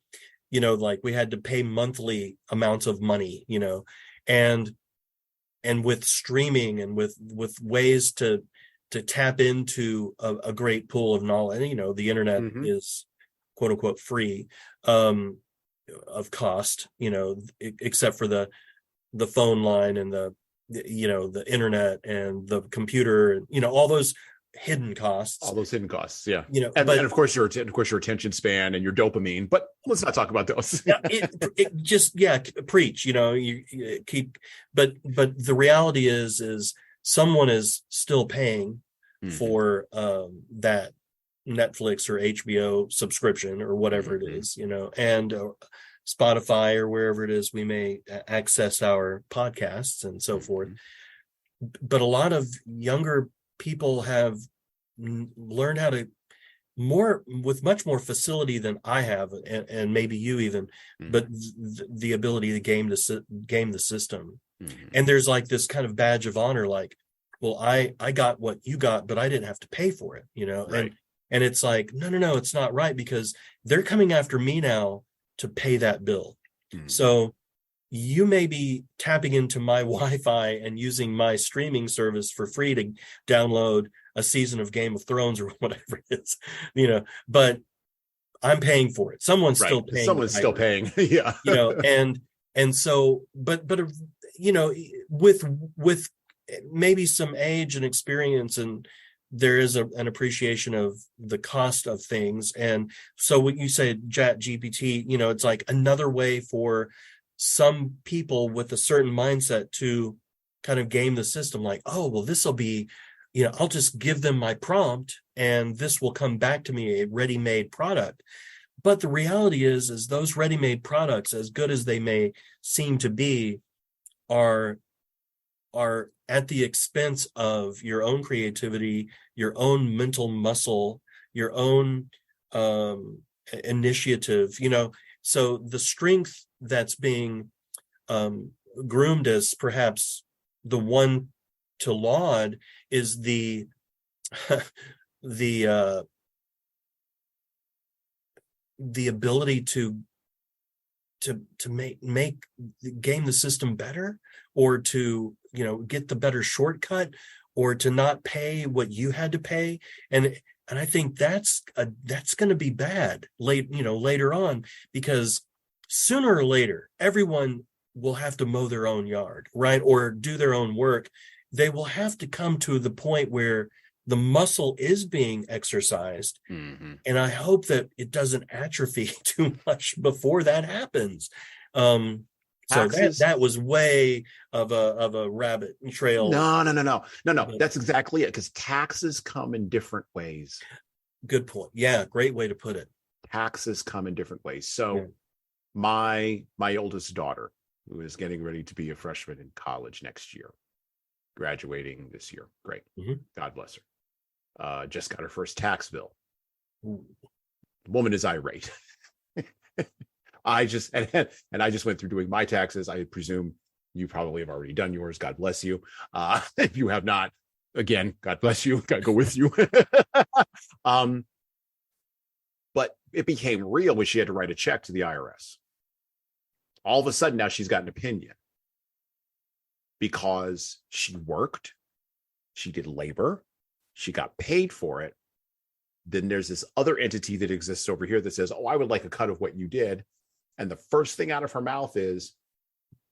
S2: we had to pay monthly amounts of money, and with streaming and with ways to tap into a great pool of knowledge, the internet is quote unquote free, of cost, except for the phone line and the internet and the computer, all those hidden costs.
S1: Yeah. And of course your attention span and your dopamine, but let's not talk about those.
S2: Preach, you keep, but the reality is someone is still paying for that Netflix or HBO subscription or whatever it is, and Spotify or wherever it is we may access our podcasts and so forth. But a lot of younger people have learned how to with much more facility than I have, and maybe you even, but the ability to game the system. And there's like this kind of badge of honor, like, well, I got what you got, but I didn't have to pay for it, right. And it's like, no, it's not right, because they're coming after me now to pay that bill. So you may be tapping into my Wi-Fi and using my streaming service for free to download a season of Game of Thrones or whatever it is, but I'm paying for it. Someone's still paying.
S1: Someone's still paying. Yeah.
S2: And so, but with maybe some age and experience, and there is an appreciation of the cost of things. And so when you say Chat GPT, it's like another way for some people with a certain mindset to kind of game the system, like, oh, well, this will be, I'll just give them my prompt and this will come back to me a ready-made product. But the reality is those ready-made products, as good as they may seem to be, are at the expense of your own creativity, your own mental muscle, your own initiative, so the strength that's being groomed as perhaps the one to laud is the ability to make game the system better, or to get the better shortcut, or to not pay what you had to pay. And I think that's going to be bad later on, because sooner or later everyone will have to mow their own yard, right, or do their own work. They will have to come to the point where the muscle is being exercised. And I hope that it doesn't atrophy too much before that happens. So that was way of a rabbit trail.
S1: No. That's exactly it. Because taxes come in different ways.
S2: Good point. Yeah, great way to put it.
S1: Taxes come in different ways. So my oldest daughter, who is getting ready to be a freshman in college next year, graduating this year. Great. God bless her. Just got her first tax bill. The woman is irate. I just went through doing my taxes. I presume you probably have already done yours. God bless you. If you have not, again, God bless you. God go with you. But it became real when she had to write a check to the IRS. All of a sudden, now she's got an opinion because she worked, she did labor, she got paid for it. Then there's this other entity that exists over here that says, oh, I would like a cut of what you did. And the first thing out of her mouth is,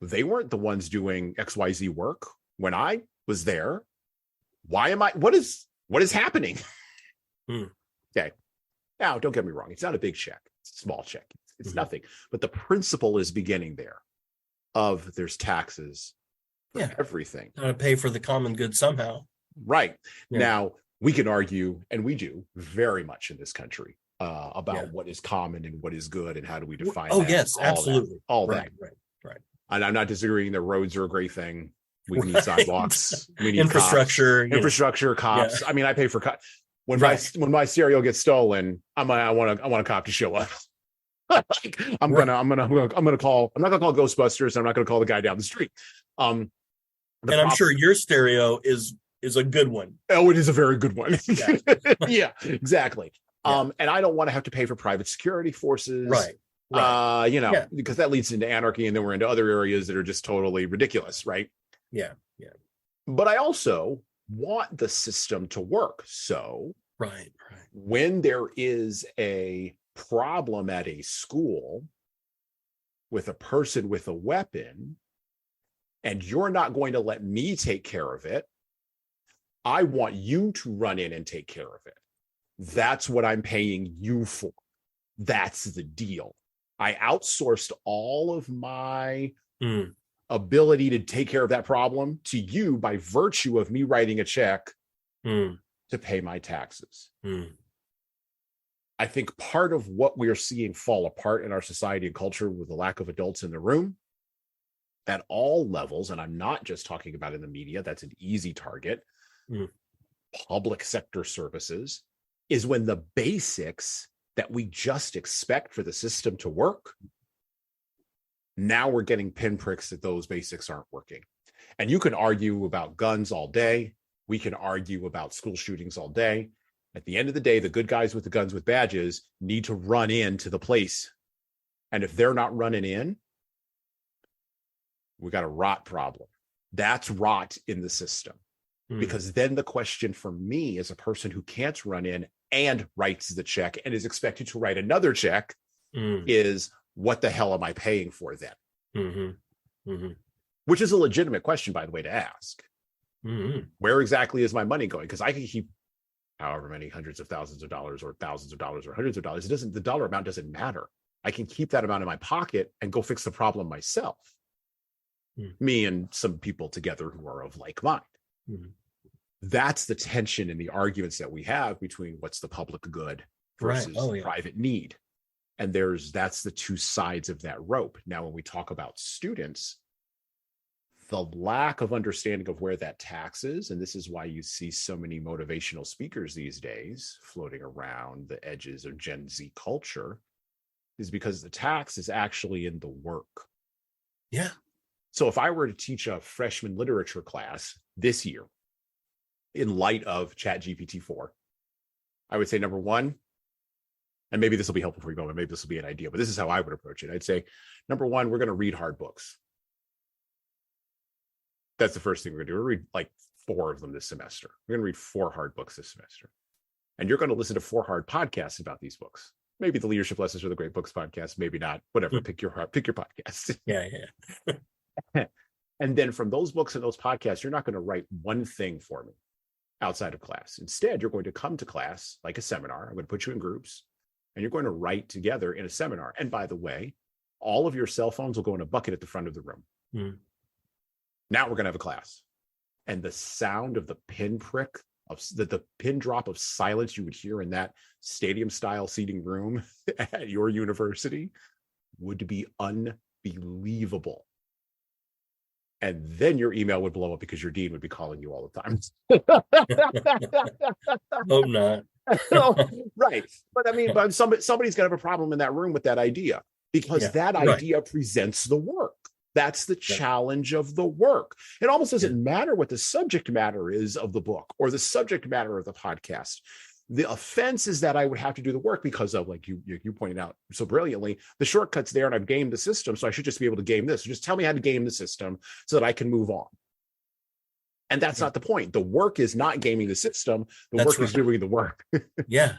S1: they weren't the ones doing XYZ work when I was there. Why am I? What is happening? Okay. Now, don't get me wrong. It's not a big check. It's a small check. It's nothing. But the principle is beginning there of there's taxes for everything.
S2: Got to pay for the common good somehow.
S1: Right. Yeah. Now, we can argue, and we do very much in this country, about what is common and what is good and how do we define that.
S2: Yes, absolutely.
S1: All that. Right. And I'm not disagreeing that roads are a great thing. We need sidewalks. We need
S2: infrastructure.
S1: Cops. Infrastructure, cops. Yeah. I mean, I pay for when my cereal gets stolen, I want a cop to show up. Like, I'm not gonna call Ghostbusters. I'm not gonna call the guy down the street.
S2: And I'm sure your stereo is a good one.
S1: Oh, it is a very good one.
S2: Yeah,
S1: yeah, exactly.
S2: Yeah.
S1: And I don't want to have to pay for private security forces.
S2: Right.
S1: Because that leads into anarchy, and then we're into other areas that are just totally ridiculous, right?
S2: Yeah.
S1: But I also want the system to work. So
S2: right.
S1: when there is a problem at a school with a person with a weapon, and you're not going to let me take care of it, I want you to run in and take care of it. That's what I'm paying you for. That's the deal. I outsourced all of my ability to take care of that problem to you by virtue of me writing a check to pay my taxes. I think part of what we are seeing fall apart in our society and culture with the lack of adults in the room at all levels, and I'm not just talking about in the media, that's an easy target, public sector services, is when the basics that we just expect for the system to work, now we're getting pinpricks that those basics aren't working. And you can argue about guns all day. We can argue about school shootings all day. At the end of the day, the good guys with the guns with badges need to run into the place. And if they're not running in, we got a rot problem. That's rot in the system. Because then the question for me as a person who can't run in and writes the check and is expected to write another check is, what the hell am I paying for then? Which is a legitimate question, by the way, to ask. Where exactly is my money going? Because I can keep however many hundreds of thousands of dollars or thousands of dollars or hundreds of dollars. The dollar amount doesn't matter. I can keep that amount in my pocket and go fix the problem myself. Me and some people together who are of like mind. That's the tension in the arguments that we have between what's the public good versus private need. And that's the two sides of that rope. Now, when we talk about students, the lack of understanding of where that tax is, and this is why you see so many motivational speakers these days floating around the edges of Gen Z culture, is because the tax is actually in the work.
S2: Yeah.
S1: So if I were to teach a freshman literature class this year, in light of ChatGPT-4, I would say, number one, and maybe this will be helpful for you, but maybe this will be an idea, but this is how I would approach it. I'd say, number one, we're going to read hard books. That's the first thing we're going to do. We're going to read like 4 of them this semester. We're going to read 4 hard books this semester. And you're going to listen to 4 hard podcasts about these books. Maybe the Leadership Lessons or the Great Books podcast, maybe not, whatever, pick your podcast.
S2: Yeah.
S1: And then from those books and those podcasts, you're not going to write one thing for me outside of class. Instead, you're going to come to class like a seminar. I'm going to put you in groups and you're going to write together in a seminar. And by the way, all of your cell phones will go in a bucket at the front of the room. Now we're going to have a class. And the sound of the pinprick, of the pin drop of silence you would hear in that stadium style seating room at your university would be unbelievable. And then your email would blow up because your dean would be calling you all the time.
S2: Hope not.
S1: Right. But I mean, somebody's going to have a problem in that room with that idea, because that idea presents the work. That's the challenge of the work. It almost doesn't matter what the subject matter is of the book or the subject matter of the podcast. The offense is that I would have to do the work because of, like you pointed out so brilliantly, the shortcuts there, and I've gamed the system, so I should just be able to game this. So just tell me how to game the system so that I can move on. And that's not the point. The work is not gaming the system. The work is doing the work.
S2: Yeah.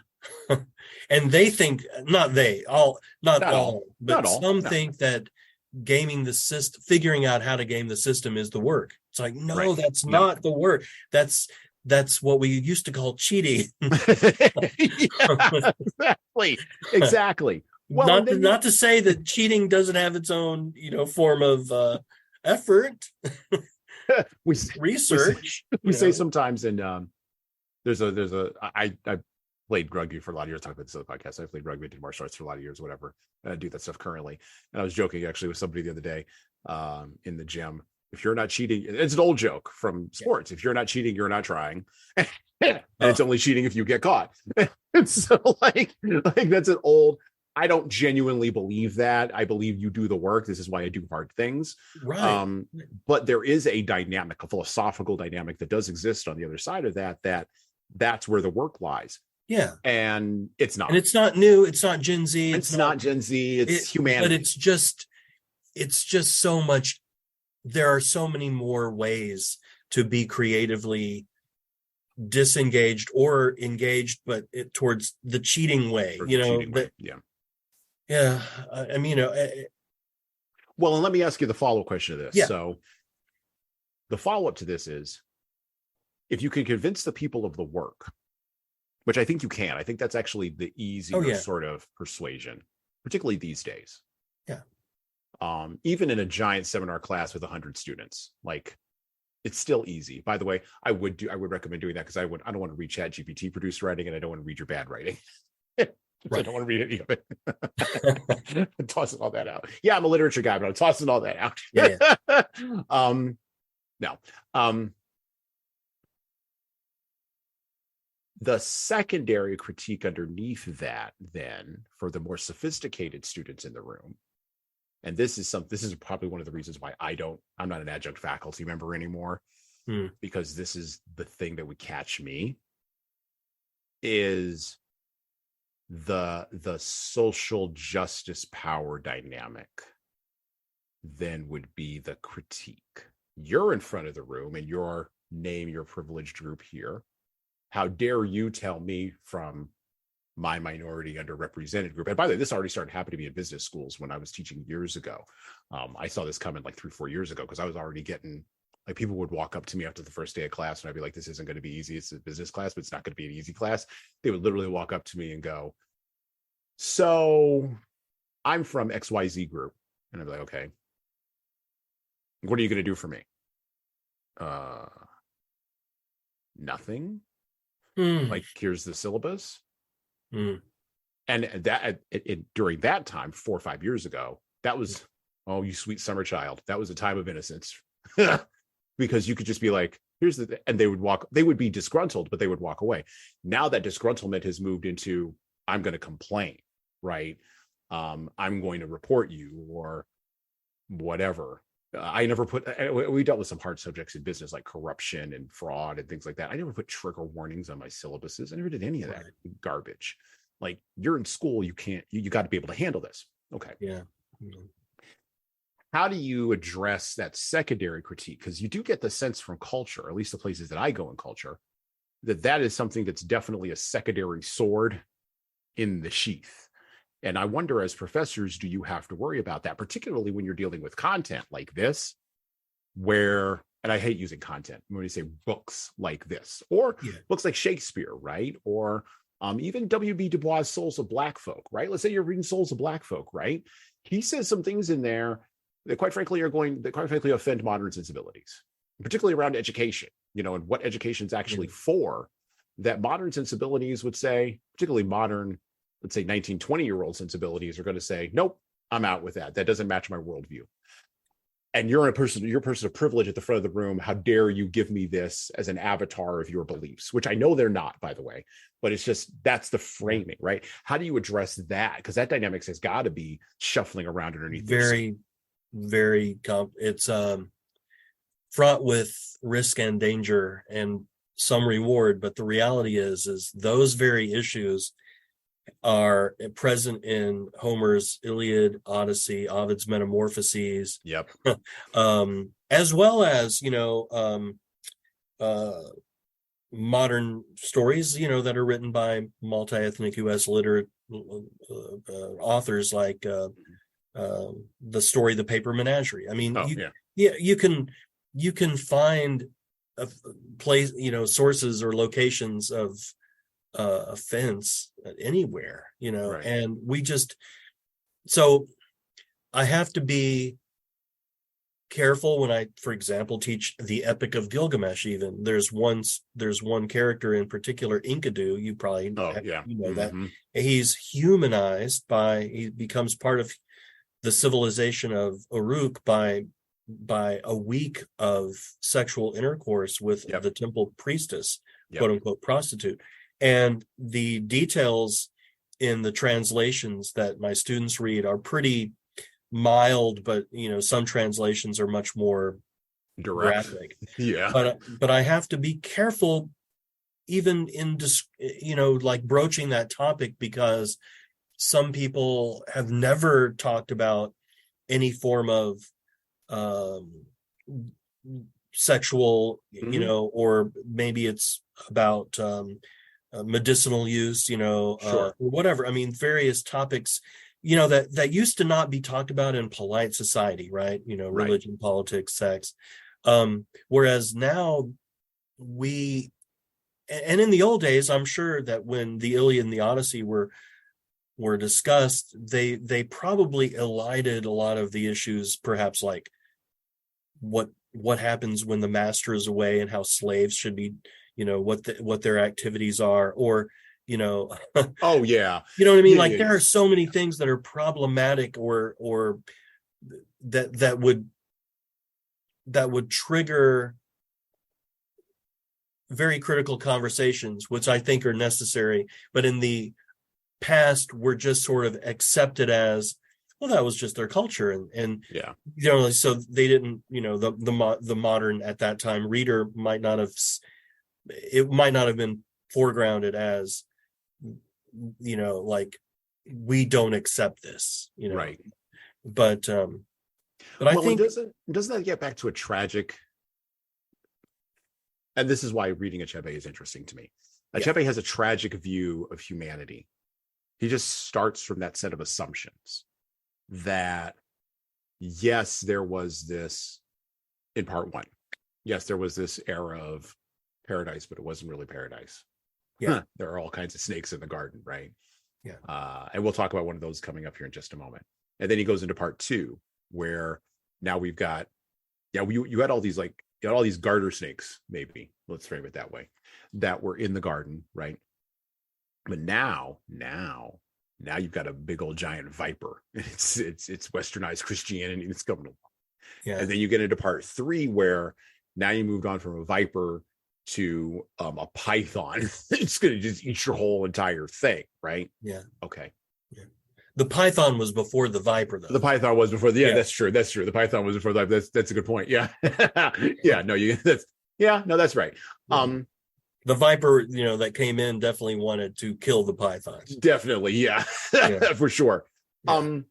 S2: And they think, not all, but some think that gaming the system, figuring out how to game the system is the work. It's like, no, that's not the work. That's what we used to call cheating. Exactly. Well, not to say that cheating doesn't have its own, form of effort. Research.
S1: We say sometimes, and I played rugby for a lot of years. Talk about this other podcast. I played rugby, did martial arts for a lot of years, whatever. And I do that stuff currently. And I was joking actually with somebody the other day in the gym. If you're not cheating, it's an old joke from sports. If you're not cheating, you're not trying. And it's only cheating if you get caught. And so like that's an old, I don't genuinely believe that. I believe you do the work. This is why I do hard things.
S2: Right.
S1: But there is a dynamic, a philosophical dynamic that does exist on the other side of that, that's where the work lies.
S2: Yeah.
S1: And it's not.
S2: And it's not new. It's not Gen Z.
S1: It's not Gen Z. It's humanity.
S2: But it's just so much. There are so many more ways to be creatively disengaged or engaged, but towards the cheating way, yeah. I mean,
S1: well, and let me ask you the follow-up question to this.
S2: Yeah.
S1: So the follow-up to this is, if you can convince the people of the work, which I think you can, I think that's actually the easier sort of persuasion, particularly these days.
S2: Yeah.
S1: Even in a giant seminar class with 100 students, like, it's still easy. By the way, I would recommend doing that, because I don't want to read ChatGPT produced writing, and I don't want to read your bad writing. Right. I don't want to read any of it. I'm tossing all that out. Yeah, I'm a literature guy, but I'm tossing all that out. The secondary critique underneath that, then, for the more sophisticated students in the room, and this is probably one of the reasons why I'm not an adjunct faculty member anymore, because this is the thing that would catch me, is the social justice power dynamic then would be the critique. You're in front of the room and your privileged group here. How dare you tell me from my minority underrepresented group? And by the way, this already started happening to me in business schools when I was teaching years ago. I saw this coming like 3-4 years ago, because I was already getting, like, people would walk up to me after the first day of class and I'd be like, this isn't going to be easy. It's a business class, but it's not going to be an easy class. They would literally walk up to me and go, so I'm from XYZ group. And I'd be like, okay, what are you going to do for me? Nothing. Like, here's the syllabus. And that during that time, 4 or 5 years ago, that was, oh, you sweet summer child. That was a time of innocence. Because you could just be like, and they would be disgruntled, but they would walk away. Now that disgruntlement has moved into, I'm going to complain, right? I'm going to report you, or whatever. I never we dealt with some hard subjects in business, like corruption and fraud and things like that. I never put trigger warnings on my syllabuses. I never did any of that garbage. Like, you're in school, you got to be able to handle this. Okay.
S2: Yeah.
S1: How do you address that secondary critique? Because you do get the sense from culture, at least the places that I go in culture, that is something that's definitely a secondary sword in the sheath. And I wonder, as professors, do you have to worry about that, particularly when you're dealing with content like this, where, and I hate using content when you say books like this, or books like Shakespeare, right? Or even W.B. Du Bois' Souls of Black Folk, right? Let's say you're reading Souls of Black Folk, right? He says some things in there that quite frankly offend modern sensibilities, particularly around education, and what education's actually for, that modern sensibilities would say, particularly modern, let's say 19, 20-year-old sensibilities are going to say, nope, I'm out with that. That doesn't match my worldview. And you're a person of privilege at the front of the room. How dare you give me this as an avatar of your beliefs, which I know they're not, by the way, but it's just, that's the framing, right? How do you address that? Because that dynamics has got to be shuffling around underneath. It's
S2: fraught with risk and danger and some reward. But the reality is those very issues are present in Homer's Iliad, Odyssey, Ovid's Metamorphoses.
S1: Yep.
S2: As well as, modern stories, that are written by multi-ethnic U.S. literate authors, like the story The Paper Menagerie. I mean, you can find a place, sources or locations of offense anywhere, right. And so I have to be careful when I, for example, teach the Epic of Gilgamesh. Even there's one character in particular, Enkidu. You probably that he's humanized he becomes part of the civilization of Uruk by by a week of sexual intercourse with the temple priestess, quote unquote prostitute. And the details in the translations that my students read are pretty mild, but some translations are much more graphic. But I have to be careful even in like broaching that topic, because some people have never talked about any form of sexual, or maybe it's about medicinal use, or whatever. I mean, various topics, that used to not be talked about in polite society, right? Religion, politics, sex. Whereas now and in the old days, I'm sure that when the Iliad and the Odyssey were discussed, they probably elided a lot of the issues, perhaps like what happens when the master is away and how slaves should be, what their activities are, or
S1: oh yeah,
S2: you know what I mean? Like there are so many things that are problematic or that would trigger very critical conversations, which I think are necessary, but in the past were just sort of accepted as, well, that was just their culture, and so they didn't, the modern at that time reader might not have been foregrounded as, like, we don't accept this,
S1: right.
S2: But I think
S1: doesn't that get back to a tragic, and this is why reading Achebe is interesting to me. Achebe has a tragic view of humanity. He just starts from that set of assumptions that, yes, there was this, in part one, yes, there was this era of paradise, but it wasn't really paradise. There are all kinds of snakes in the garden, right? And we'll talk about one of those coming up here in just a moment. And then he goes into part two, where now we've got, you had all these garter snakes, maybe, let's frame it that way, that were in the garden, right? But now you've got a big old giant viper. It's westernized Christianity that's coming along. And then you get into part three, where now you moved on from a viper to a python. It's going to just eat your whole entire thing, right? Okay.
S2: The python was before the viper, though.
S1: The python was before that's true. The python was before the viper. That's a good point. That's right.
S2: The viper, that came in definitely wanted to kill the pythons.
S1: Definitely, for sure. But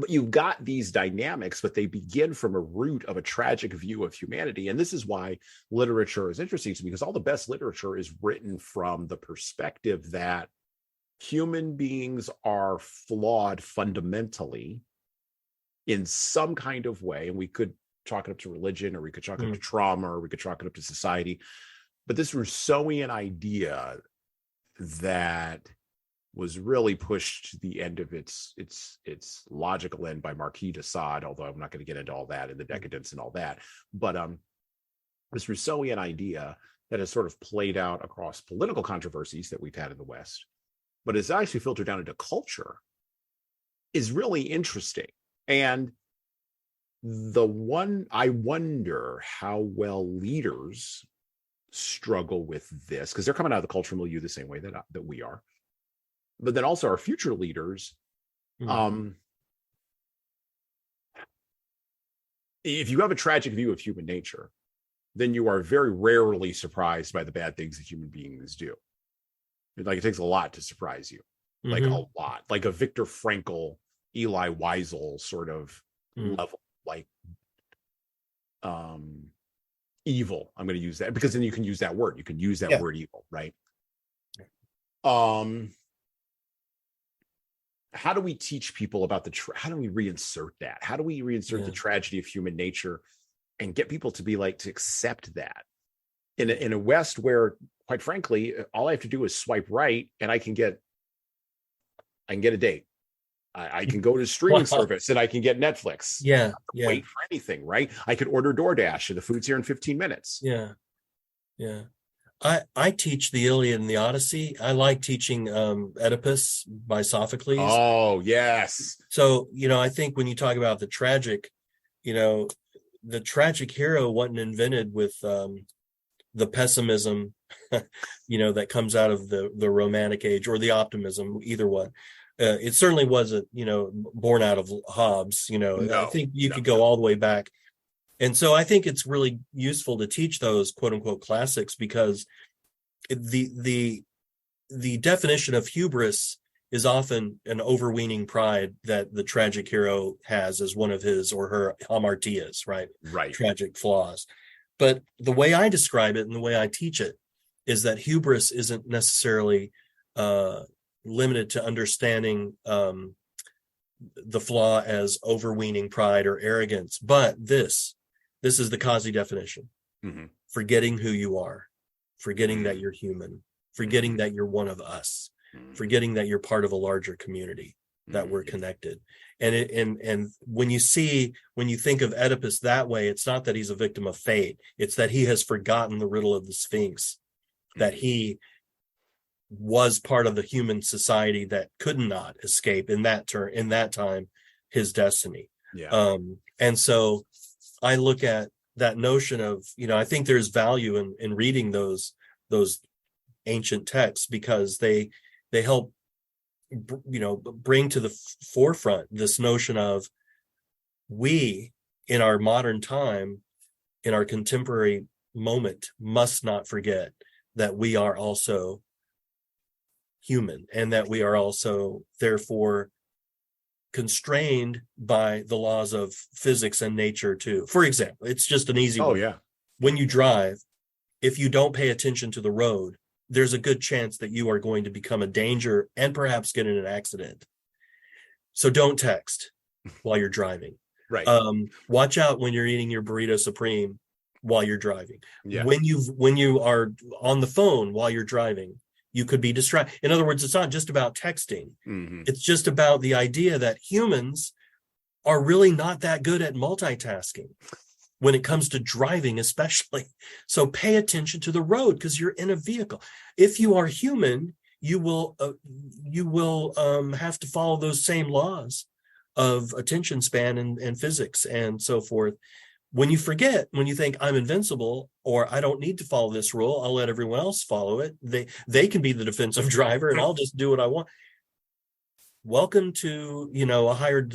S1: you've got these dynamics, but they begin from a root of a tragic view of humanity. And this is why literature is interesting to me, because all the best literature is written from the perspective that human beings are flawed fundamentally in some kind of way. And we could chalk it up to religion, or we could chalk it up to trauma, or we could chalk it up to society. But this Rousseauian idea that was really pushed to the end of its logical end by Marquis de Sade, although I'm not going to get into all that and the decadence and all that. But this Rousseauian idea that has sort of played out across political controversies that we've had in the West, but it's actually filtered down into culture, is really interesting. And I wonder how well leaders struggle with this, because they're coming out of the cultural milieu the same way that we are. But then also our future leaders, if you have a tragic view of human nature, then you are very rarely surprised by the bad things that human beings do. Like, it takes a lot to surprise you, like a lot, like a Viktor Frankl, Elie Wiesel sort of level, like evil. I'm going to use that because then you can use that word. You can use that word evil, right? How do we teach people about how do we reinsert that? How do we reinsert the tragedy of human nature and get people to to accept that in a West where, quite frankly, all I have to do is swipe right and I can get a date. I can go to streaming service and I can get Netflix. Wait for anything, right? I could order DoorDash and the food's here in 15 minutes.
S2: I teach the Iliad and the Odyssey. I like teaching Oedipus by Sophocles.
S1: Oh, yes.
S2: So, I think when you talk about the tragic, the tragic hero wasn't invented with the pessimism, that comes out of the Romantic age, or the optimism, either one. It certainly wasn't, born out of Hobbes. I think you could go all the way back. And so I think it's really useful to teach those quote unquote classics, because the definition of hubris is often an overweening pride that the tragic hero has as one of his or her hamartias, right? Tragic flaws. But the way I describe it and the way I teach it is that hubris isn't necessarily limited to understanding the flaw as overweening pride or arrogance, but this is the Quazi definition.
S1: Mm-hmm.
S2: Forgetting who you are, forgetting that you're human, forgetting that you're one of us, forgetting that you're part of a larger community, that we're connected. And when you think of Oedipus that way, it's not that he's a victim of fate, it's that he has forgotten the riddle of the Sphinx, that he was part of the human society that could not escape in that time his destiny. And so I look at that notion of, I think there's value in reading those ancient texts, because they help bring to the forefront this notion of, we in our modern time, in our contemporary moment, must not forget that we are also human, and that we are also therefore constrained by the laws of physics and nature too. For example, it's just an easy one. When you drive, if you don't pay attention to the road, there's a good chance that you are going to become a danger and perhaps get in an accident. So don't text while you're driving. Watch out when you're eating your burrito supreme while you're driving. When you are on the phone while you're driving, you could be distracted. In other words, it's not just about texting. It's just about the idea that humans are really not that good at multitasking when it comes to driving, especially. So pay attention to the road, because you're in a vehicle. If you are human, you will have to follow those same laws of attention span and physics and so forth. When you forget, when you think I'm invincible, or I don't need to follow this rule, I'll let everyone else follow it. They can be the defensive driver, and I'll just do what I want. Welcome to, a higher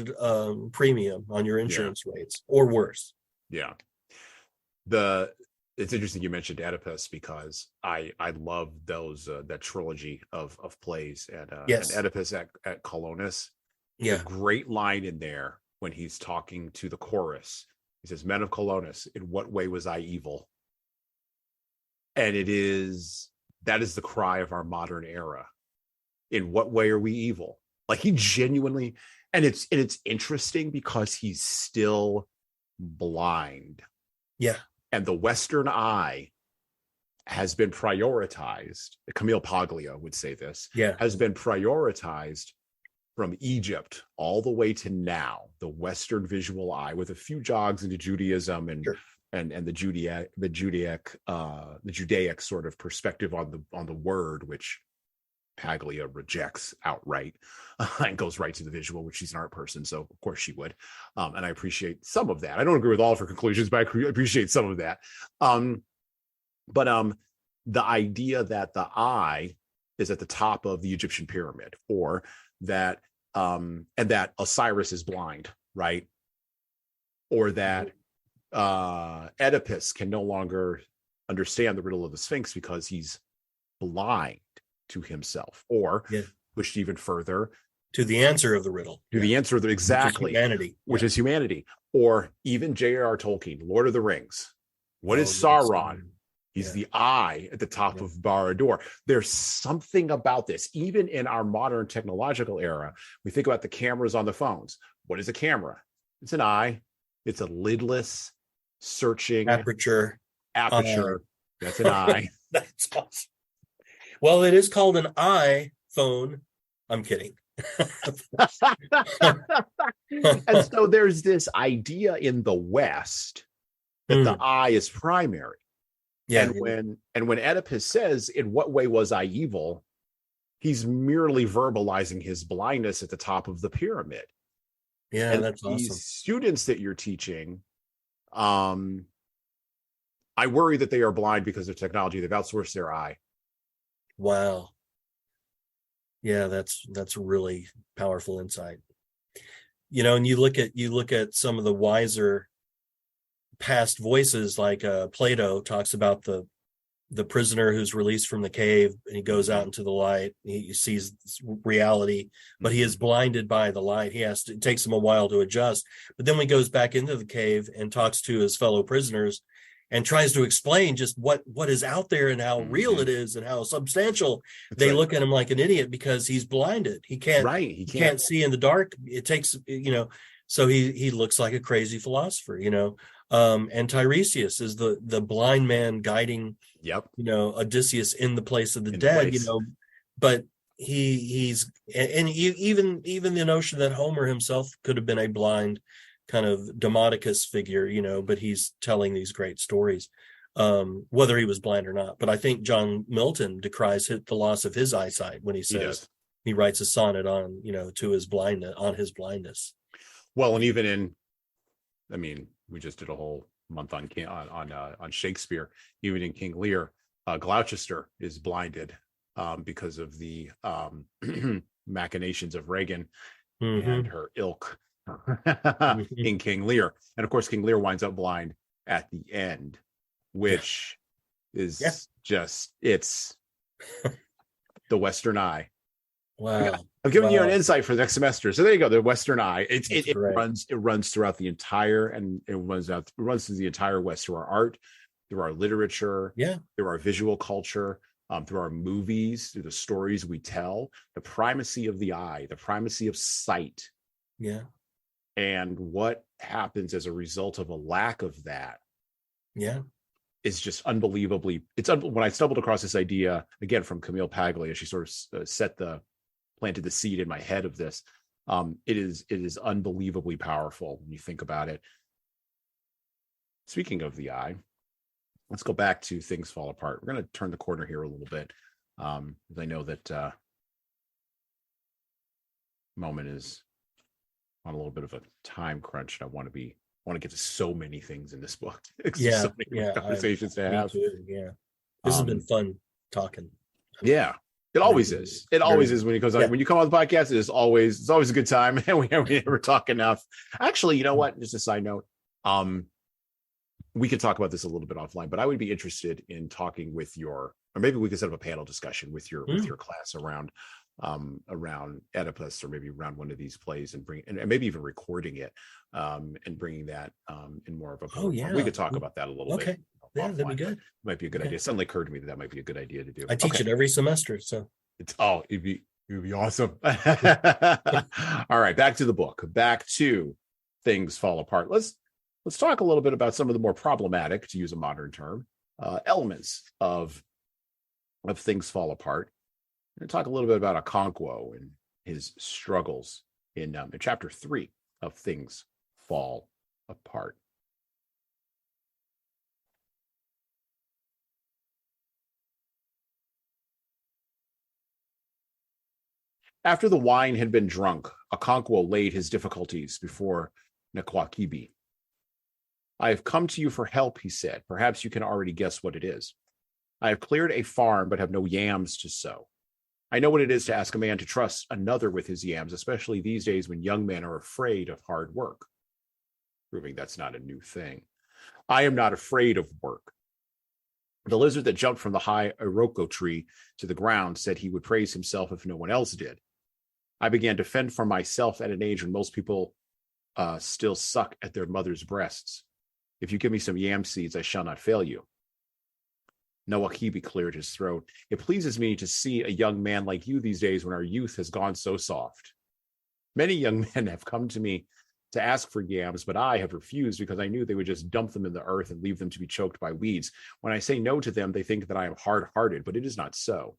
S2: premium on your insurance rates, or worse.
S1: It's interesting you mentioned Oedipus, because I love those that trilogy of plays, and Oedipus at Colonus. A great line in there when he's talking to the chorus. He says, "Men of Colonus, in what way was I evil?" And that is the cry of our modern era. In what way are we evil? Like, he genuinely, and it's interesting because he's still blind. And the Western eye has been prioritized. Camille Paglia would say this. Has been prioritized from Egypt all the way to now. The Western visual eye, with a few jogs into Judaism and the Judaic sort of perspective on the word, which Paglia rejects outright, and goes right to the visual, which she's an art person, so of course she would. And I appreciate some of that. I don't agree with all of her conclusions, but I appreciate some of that. But the idea that the eye is at the top of the Egyptian pyramid, or that and that Osiris is blind, right? Or that Oedipus can no longer understand the riddle of the Sphinx because he's blind to himself, or pushed even further,
S2: to the answer of the riddle,
S1: the answer of the exactly
S2: which
S1: is humanity. Or even J.R.R. Tolkien, Lord of the Rings. What is Sauron? He's the eye at the top of Barad-dûr. There's something about this, even in our modern technological era. We think about the cameras on the phones. What is a camera? It's an eye. It's a lidless, searching
S2: aperture.
S1: That's an eye.
S2: That's awesome. Well, it is called an iPhone. I'm kidding.
S1: And so there's this idea in the West that the eye is primary. And when Oedipus says, "In what way was I evil?" he's merely verbalizing his blindness at the top of the pyramid.
S2: That's awesome.
S1: These students that you're teaching, I worry that they are blind because of technology. They've outsourced their eye.
S2: Wow. Yeah, that's really powerful insight. And you look at some of the wiser past voices, like Plato talks about the prisoner who's released from the cave, and he goes out into the light. He sees reality, but he is blinded by the light. It takes him a while to adjust. But then when he goes back into the cave and talks to his fellow prisoners and tries to explain just what is out there and how real it is and how substantial, they look at him like an idiot because he's blinded. He can't see in the dark. It takes, so he looks like a crazy philosopher, and Tiresias is the blind man guiding Odysseus in the place of the dead, but he's even the notion that Homer himself could have been a blind kind of Demodicus figure, but he's telling these great stories, whether he was blind or not. But I think John Milton decries the loss of his eyesight when he says he writes a sonnet on, to his blindness. Well,
S1: and even we just did a whole month on Shakespeare. Even in King Lear, Gloucester is blinded because of the machinations of Regan and her ilk in King Lear. And of course, King Lear winds up blind at the end, which is it's the Western eye.
S2: Wow.
S1: I'm giving you an insight for the next semester. So there you go. The Western eye. It runs throughout the entire, and it runs through the entire West, through our art, through our literature, through our visual culture, through our movies, through the stories we tell. The primacy of the eye, the primacy of sight.
S2: Yeah.
S1: And what happens as a result of a lack of that.
S2: Yeah.
S1: Is just unbelievably. When I stumbled across this idea again from Camille Paglia, she sort of planted the seed in my head of this. It is unbelievably powerful when you think about it. Speaking of the eye, let's go back to Things Fall Apart. We're going to turn the corner here a little bit, because I know that Moumin is on a little bit of a time crunch, and I want to get to so many things in this book. So many conversations to have.
S2: This has been fun talking.
S1: Yeah. It always is. It always is when it goes on. When you come on the podcast, it's always a good time, and we never talk enough. Actually, you know what? Just a side note. We could talk about this a little bit offline, but I would be interested in talking with or maybe we could set up a panel discussion with your class around Oedipus, or maybe around one of these plays, and maybe even recording it, and bringing that in more of a. We could talk about that a little bit.
S2: Yeah, that'd be good.
S1: Might be a good idea. It suddenly occurred to me that might be a good idea to do.
S2: I teach it every semester, so
S1: it'd be awesome. All right, back to the book. Back to Things Fall Apart. Let's talk a little bit about some of the more problematic, to use a modern term, elements of Things Fall Apart. And talk a little bit about Okonkwo and his struggles in chapter 3 of Things Fall Apart. After the wine had been drunk, Okonkwo laid his difficulties before Nkwakibi. I have come to you for help, he said. Perhaps you can already guess what it is. I have cleared a farm, but have no yams to sow. I know what it is to ask a man to trust another with his yams, especially these days when young men are afraid of hard work. Proving that's not a new thing. I am not afraid of work. The lizard that jumped from the high iroko tree to the ground said he would praise himself if no one else did. I began to fend for myself at an age when most people still suck at their mother's breasts. If you give me some yam seeds, I shall not fail you. Nwakibie cleared his throat. It pleases me to see a young man like you these days when our youth has gone so soft. Many young men have come to me to ask for yams, but I have refused because I knew they would just dump them in the earth and leave them to be choked by weeds. When I say no to them, they think that I am hard-hearted, but it is not so.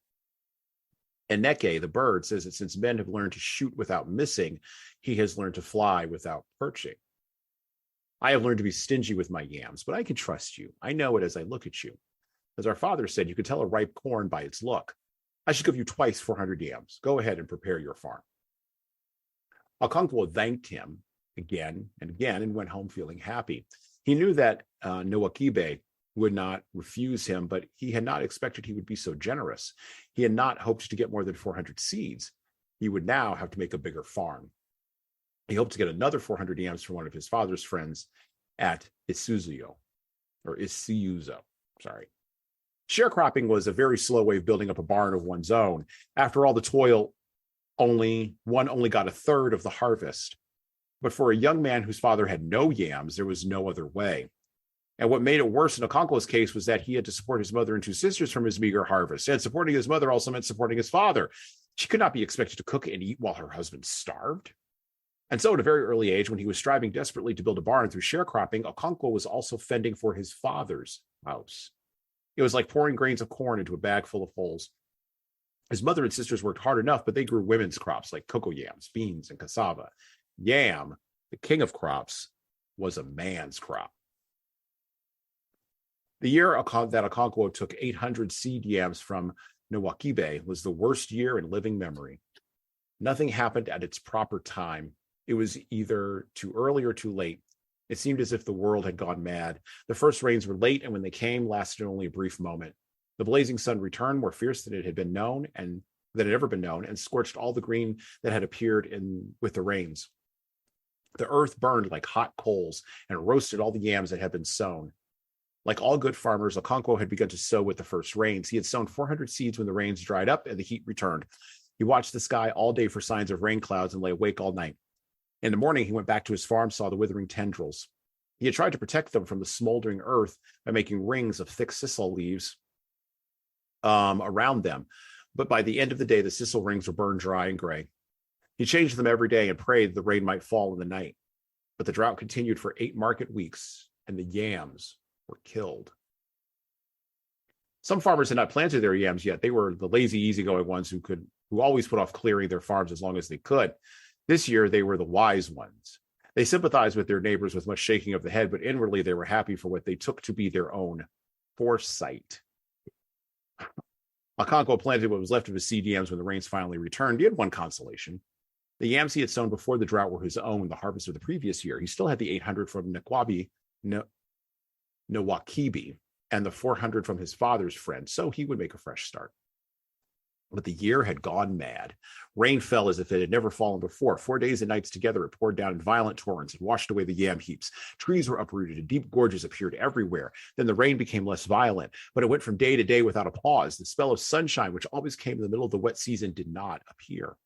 S1: Eneke, the bird, says that since men have learned to shoot without missing, he has learned to fly without perching. I have learned to be stingy with my yams, but I can trust you. I know it as I look at you. As our father said, you can tell a ripe corn by its look. I should give you twice 400 yams. Go ahead and prepare your farm. Okonkwo thanked him again and again and went home feeling happy. He knew that Noakibe would not refuse him, but he had not expected he would be so generous. He had not hoped to get more than 400 seeds. He would now have to make a bigger farm. He hoped to get another 400 yams from one of his father's friends at Isuzuo. Sharecropping was a very slow way of building up a barn of one's own. After all the toil, one only got a third of the harvest. But for a young man whose father had no yams, there was no other way. And what made it worse in Okonkwo's case was that he had to support his mother and two sisters from his meager harvest. And supporting his mother also meant supporting his father. She could not be expected to cook and eat while her husband starved. And so at a very early age, when he was striving desperately to build a barn through sharecropping, Okonkwo was also fending for his father's house. It was like pouring grains of corn into a bag full of holes. His mother and sisters worked hard enough, but they grew women's crops like cocoa yams, beans, and cassava. Yam, the king of crops, was a man's crop. The year that Okonkwo took 800 seed yams from Noakibe was the worst year in living memory. Nothing happened at its proper time. It was either too early or too late. It seemed as if the world had gone mad. The first rains were late, and when they came, lasted only a brief moment. The blazing sun returned more fierce than it had been known, and that had ever been known, and scorched all the green that had appeared with the rains. The earth burned like hot coals and roasted all the yams that had been sown. Like all good farmers, Okonkwo had begun to sow with the first rains. He had sown 400 seeds when the rains dried up and the heat returned. He watched the sky all day for signs of rain clouds and lay awake all night. In the morning, he went back to his farm, saw the withering tendrils. He had tried to protect them from the smoldering earth by making rings of thick sisal leaves around them. But by the end of the day, the sisal rings were burned dry and gray. He changed them every day and prayed the rain might fall in the night. But the drought continued for 8 market weeks, and the yams were killed. Some farmers had not planted their yams yet. They were the lazy, easygoing ones who always put off clearing their farms as long as they could. This year, they were the wise ones. They sympathized with their neighbors with much shaking of the head, but inwardly they were happy for what they took to be their own foresight. Okonkwo planted what was left of his seed yams when the rains finally returned. He had one consolation. The yams he had sown before the drought were his own, the harvest of the previous year. He still had the 800 from Noakibe and the 400 from his father's friend, so he would make a fresh start. But the year had gone mad. Rain fell as if it had never fallen before. 4 days and nights together, it poured down in violent torrents and washed away the yam heaps. Trees were uprooted and deep gorges appeared everywhere. Then the rain became less violent, but it went from day to day without a pause. The spell of sunshine, which always came in the middle of the wet season, did not appear.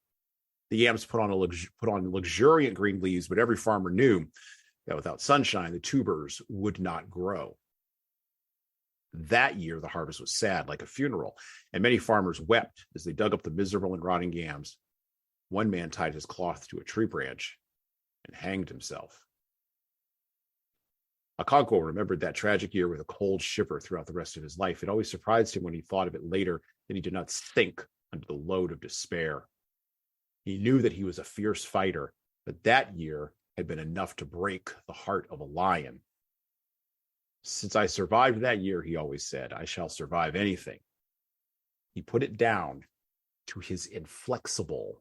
S1: The yams put on luxuriant green leaves, but every farmer knew that without sunshine, the tubers would not grow. That year, the harvest was sad, like a funeral, and many farmers wept as they dug up the miserable and rotting yams. One man tied his cloth to a tree branch and hanged himself. Okonkwo remembered that tragic year with a cold shiver throughout the rest of his life. It always surprised him when he thought of it later that he did not sink under the load of despair. He knew that he was a fierce fighter, but that year had been enough to break the heart of a lion. Since I survived that year, he always said, I shall survive anything. He put it down to his inflexible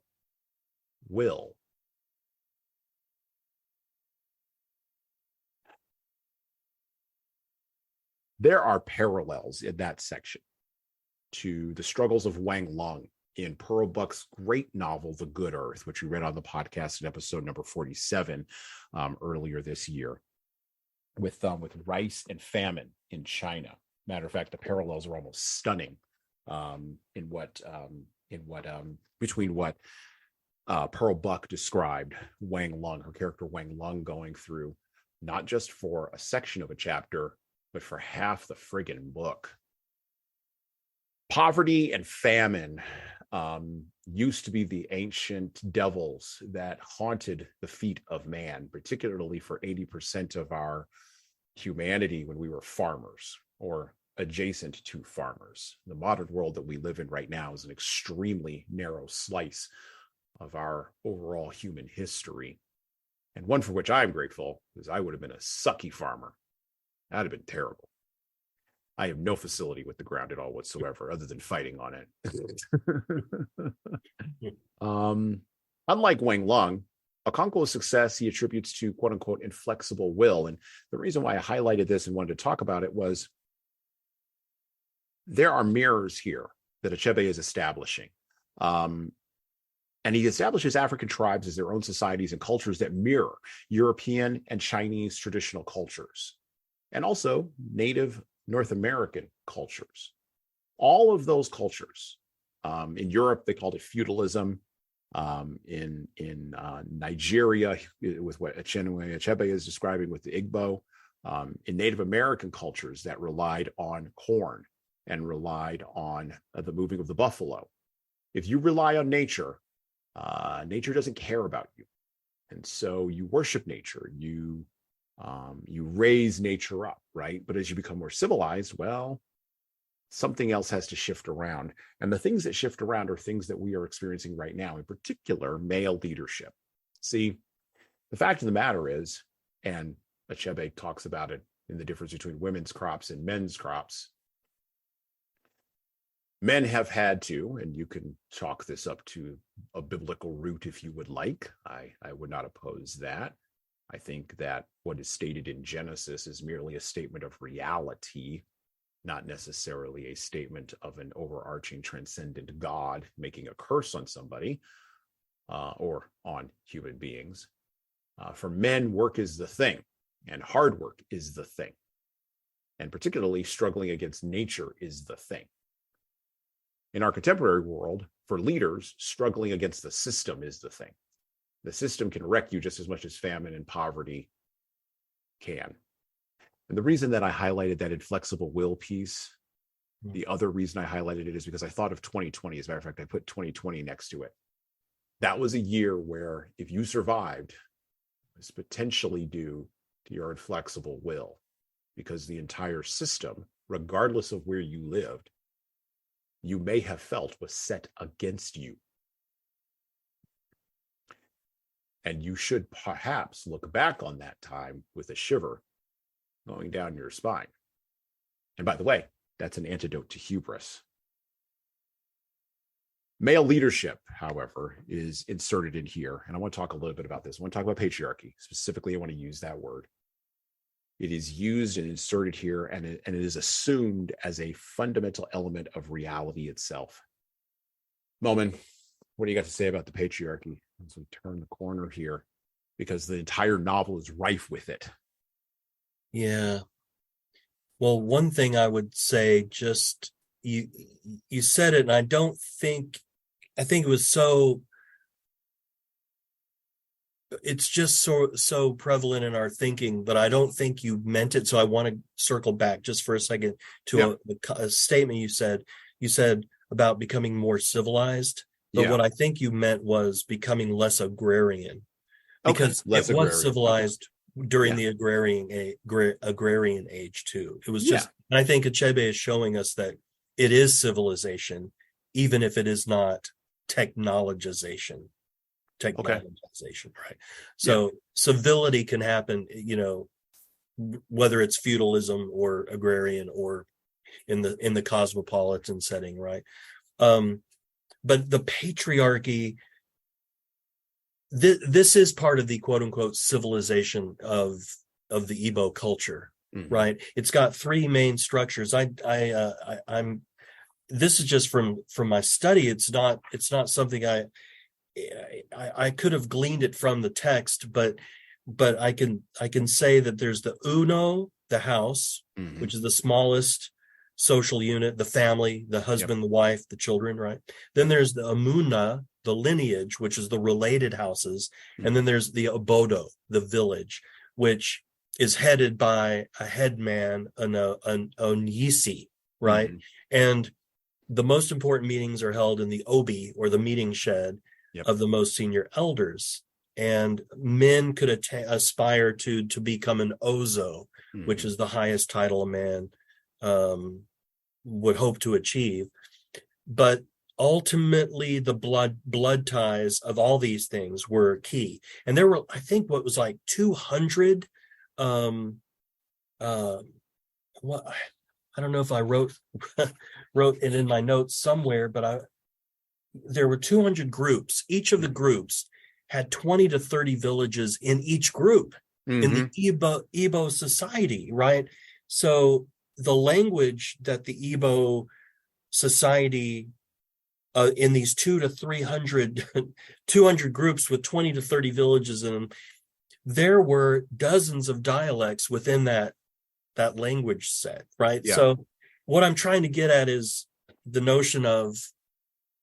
S1: will. There are parallels in that section to the struggles of Wang Lung in Pearl Buck's great novel, The Good Earth, which we read on the podcast in episode number 47 earlier this year. With rice and famine in China. Matter of fact, the parallels are almost stunning between what Pearl Buck described Wang Lung, her character Wang Lung, going through, not just for a section of a chapter, but for half the friggin' book. Poverty and famine used to be the ancient devils that haunted the feet of man, particularly for 80% of our humanity when we were farmers or adjacent to farmers. The modern world that we live in right now is an extremely narrow slice of our overall human history, and one for which I'm grateful, because I would have been a sucky farmer. That'd have been terrible. I have no facility with the ground at all whatsoever, other than fighting on it. Unlike Wang Lung, Okonkwo's success he attributes to quote unquote inflexible will. And the reason why I highlighted this and wanted to talk about it was there are mirrors here that Achebe is establishing. And he establishes African tribes as their own societies and cultures that mirror European and Chinese traditional cultures, and also Native North American cultures. All of those cultures, in Europe, they called it feudalism. In Nigeria, with what Chinua Achebe is describing with the Igbo, in Native American cultures that relied on corn and relied on the moving of the buffalo. If you rely on nature, nature doesn't care about you, and so you worship nature. You raise nature up, right? But as you become more civilized, well, something else has to shift around. And the things that shift around are things that we are experiencing right now, in particular, male leadership. See, the fact of the matter is, and Achebe talks about it in the difference between women's crops and men's crops, men have had to, and you can chalk this up to a biblical root if you would like. I would not oppose that. I think that what is stated in Genesis is merely a statement of reality, not necessarily a statement of an overarching transcendent God making a curse on somebody or on human beings. For men, work is the thing, and hard work is the thing. And particularly struggling against nature is the thing. In our contemporary world, for leaders, struggling against the system is the thing. The system can wreck you just as much as famine and poverty can. And the reason that I highlighted that inflexible will piece, the other reason I highlighted it is because I thought of 2020. As a matter of fact, I put 2020 next to it. That was a year where if you survived, it was potentially due to your inflexible will, because the entire system, regardless of where you lived, you may have felt was set against you. And you should perhaps look back on that time with a shiver going down your spine. And by the way, that's an antidote to hubris. Male leadership, however, is inserted in here. And I want to talk a little bit about this. I want to talk about patriarchy. Specifically, I want to use that word. It is used and inserted here, and it is assumed as a fundamental element of reality itself. Moumin, what do you got to say about the patriarchy as we turn the corner here? Because the entire novel is rife with it.
S2: Yeah. Well, one thing I would say, just you said it, and I think it was so, it's just so prevalent in our thinking, but I don't think you meant it. So I want to circle back just for a second to a statement you said. You said about becoming more civilized, but what I think you meant was becoming less agrarian, because it was civilized during the agrarian age too. It was just, and I think Achebe is showing us that it is civilization, even if it is not technologization, right? So civility can happen, whether it's feudalism or agrarian or in the cosmopolitan setting, right? But the patriarchy, this is part of the quote unquote civilization of the Igbo culture, right? It's got three main structures. I'm this is just from my study. It's not something I could have gleaned it from the text, but I can say that there's the Uno, the house, which is the smallest social unit, the family, the husband, the wife, the children, right? Then there's the Amuna, the lineage, which is the related houses. And then there's the Obodo, the village, which is headed by a headman, an Onyisi, right? And the most important meetings are held in the Obi, or the meeting shed of the most senior elders. And men could aspire to become an Ozo, which is the highest title a man would hope to achieve. But ultimately, the blood ties of all these things were key. And there were, I think, what was like 200 I don't know if I wrote it in my notes somewhere, but there were 200 groups. Each of the groups had 20 to 30 villages in each group in the Igbo society, right? So the language that the Igbo society in these 200 groups with 20 to 30 villages in them, there were dozens of dialects within that language set, right?
S1: Yeah.
S2: So what I'm trying to get at is the notion of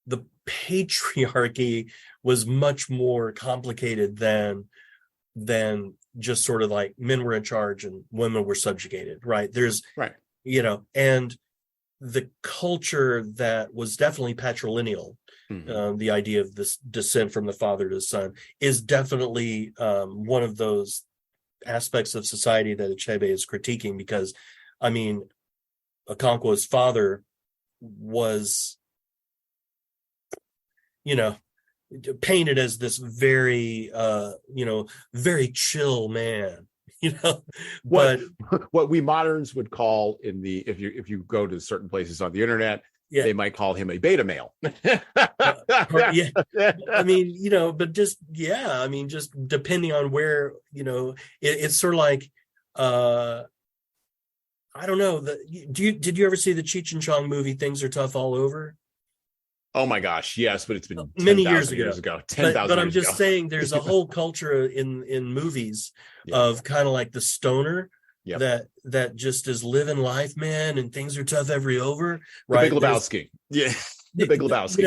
S2: the patriarchy was much more complicated than just sort of like men were in charge and women were subjugated, right? There's,
S1: right,
S2: and the culture that was definitely patrilineal, the idea of this descent from the father to the son, is definitely one of those aspects of society that Achebe is critiquing, because, I mean, Okonkwo's father was, painted as this very, very chill man, but
S1: what we moderns would call if you go to certain places on the internet, they might call him a beta male.
S2: Yeah, I mean, but just depending on where, it's sort of like, I don't know. Did you ever see the Cheech and Chong movie Things Are Tough All Over?
S1: Oh my gosh, yes, but it's been
S2: many years ago.
S1: 10,000
S2: but I'm just saying, there's a whole culture in movies of kind of like the stoner that just is living life, man, and things are tough every over. Right?
S1: The Big Lebowski. Yeah. The Big Lebowski.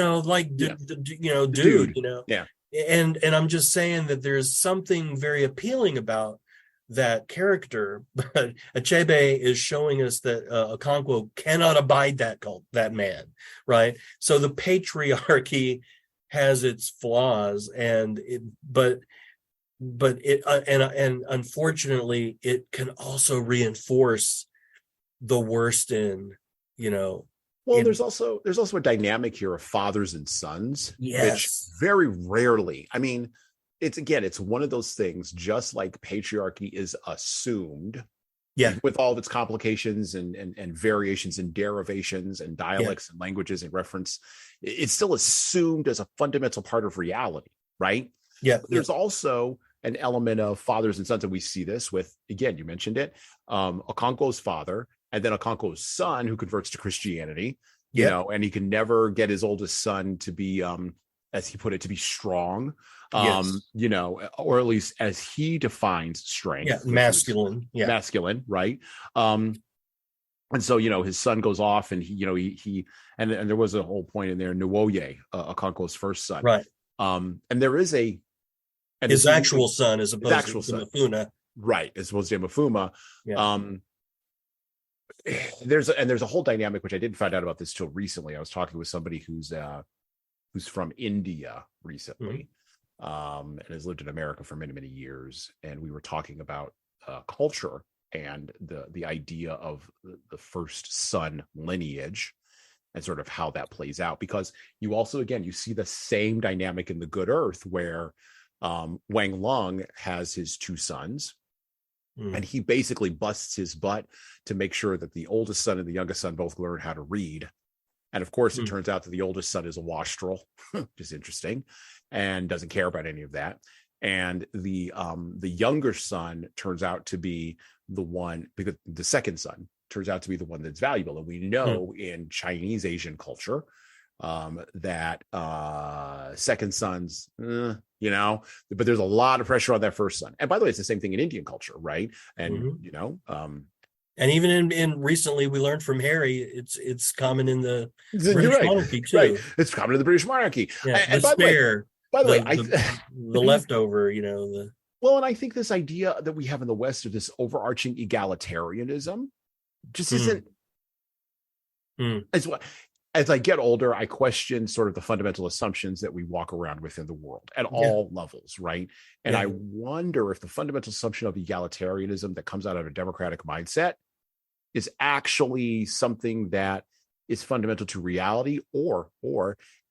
S2: Dude.
S1: Yeah.
S2: And I'm just saying that there's something very appealing about that character, but Achebe is showing us that Okonkwo cannot abide that man, right? So the patriarchy has its flaws, and unfortunately it can also reinforce the worst in.
S1: Well, there's also a dynamic here of fathers and sons, which very rarely, I mean, it's one of those things, just like patriarchy is assumed, with all of its complications and variations and derivations and dialects and languages and reference, it's still assumed as a fundamental part of reality, right? But there's also an element of fathers and sons, and we see this with, again, you mentioned it, Okonkwo's father, and then Okonkwo's son, who converts to Christianity, and he can never get his oldest son to be, as he put it, to be strong, or at least as he defines strength,
S2: masculine,
S1: right? And so, his son goes off, and he and there was a whole point in there, Nwoye, Okonkwo's first son,
S2: right?
S1: And there is
S2: his actual son, as opposed to Mafuna,
S1: right? As opposed to Mafuma. There's a whole dynamic, which I didn't find out about this till recently. I was talking with somebody who's from India recently, and has lived in America for many, many years. And we were talking about culture and the idea of the first son lineage and sort of how that plays out. Because you also, again, you see the same dynamic in the Good Earth, where Wang Lung has his two sons, and he basically busts his butt to make sure that the oldest son and the youngest son both learn how to read. And of course, it turns out that the oldest son is a wastrel, which is interesting, and doesn't care about any of that. And the younger son turns out to be the one, because the second son turns out to be the one that's valuable. And we know in Chinese Asian culture that second sons, but there's a lot of pressure on that first son. And by the way, it's the same thing in Indian culture, right? And
S2: and even in recently, we learned from Harry, it's common in the British monarchy too.
S1: Right. It's common in the British monarchy.
S2: Yeah,
S1: and
S2: by the way, the leftover,
S1: Well, and I think this idea that we have in the West of this overarching egalitarianism just isn't. As I get older, I question sort of the fundamental assumptions that we walk around with in the world at all levels, right? And I wonder if the fundamental assumption of egalitarianism that comes out of a democratic mindset is actually something that is fundamental to reality, or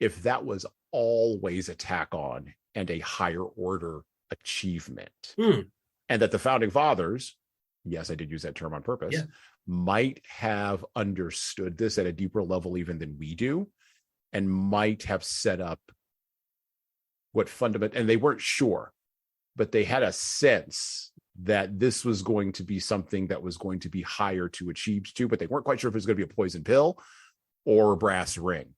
S1: if that was always a tack on and a higher order achievement. And that the founding fathers, yes, I did use that term on purpose, might have understood this at a deeper level even than we do, and might have set up and they weren't sure, but they had a sense that this was going to be something that was going to be higher to achieve to, but they weren't quite sure if it was going to be a poison pill or a brass ring.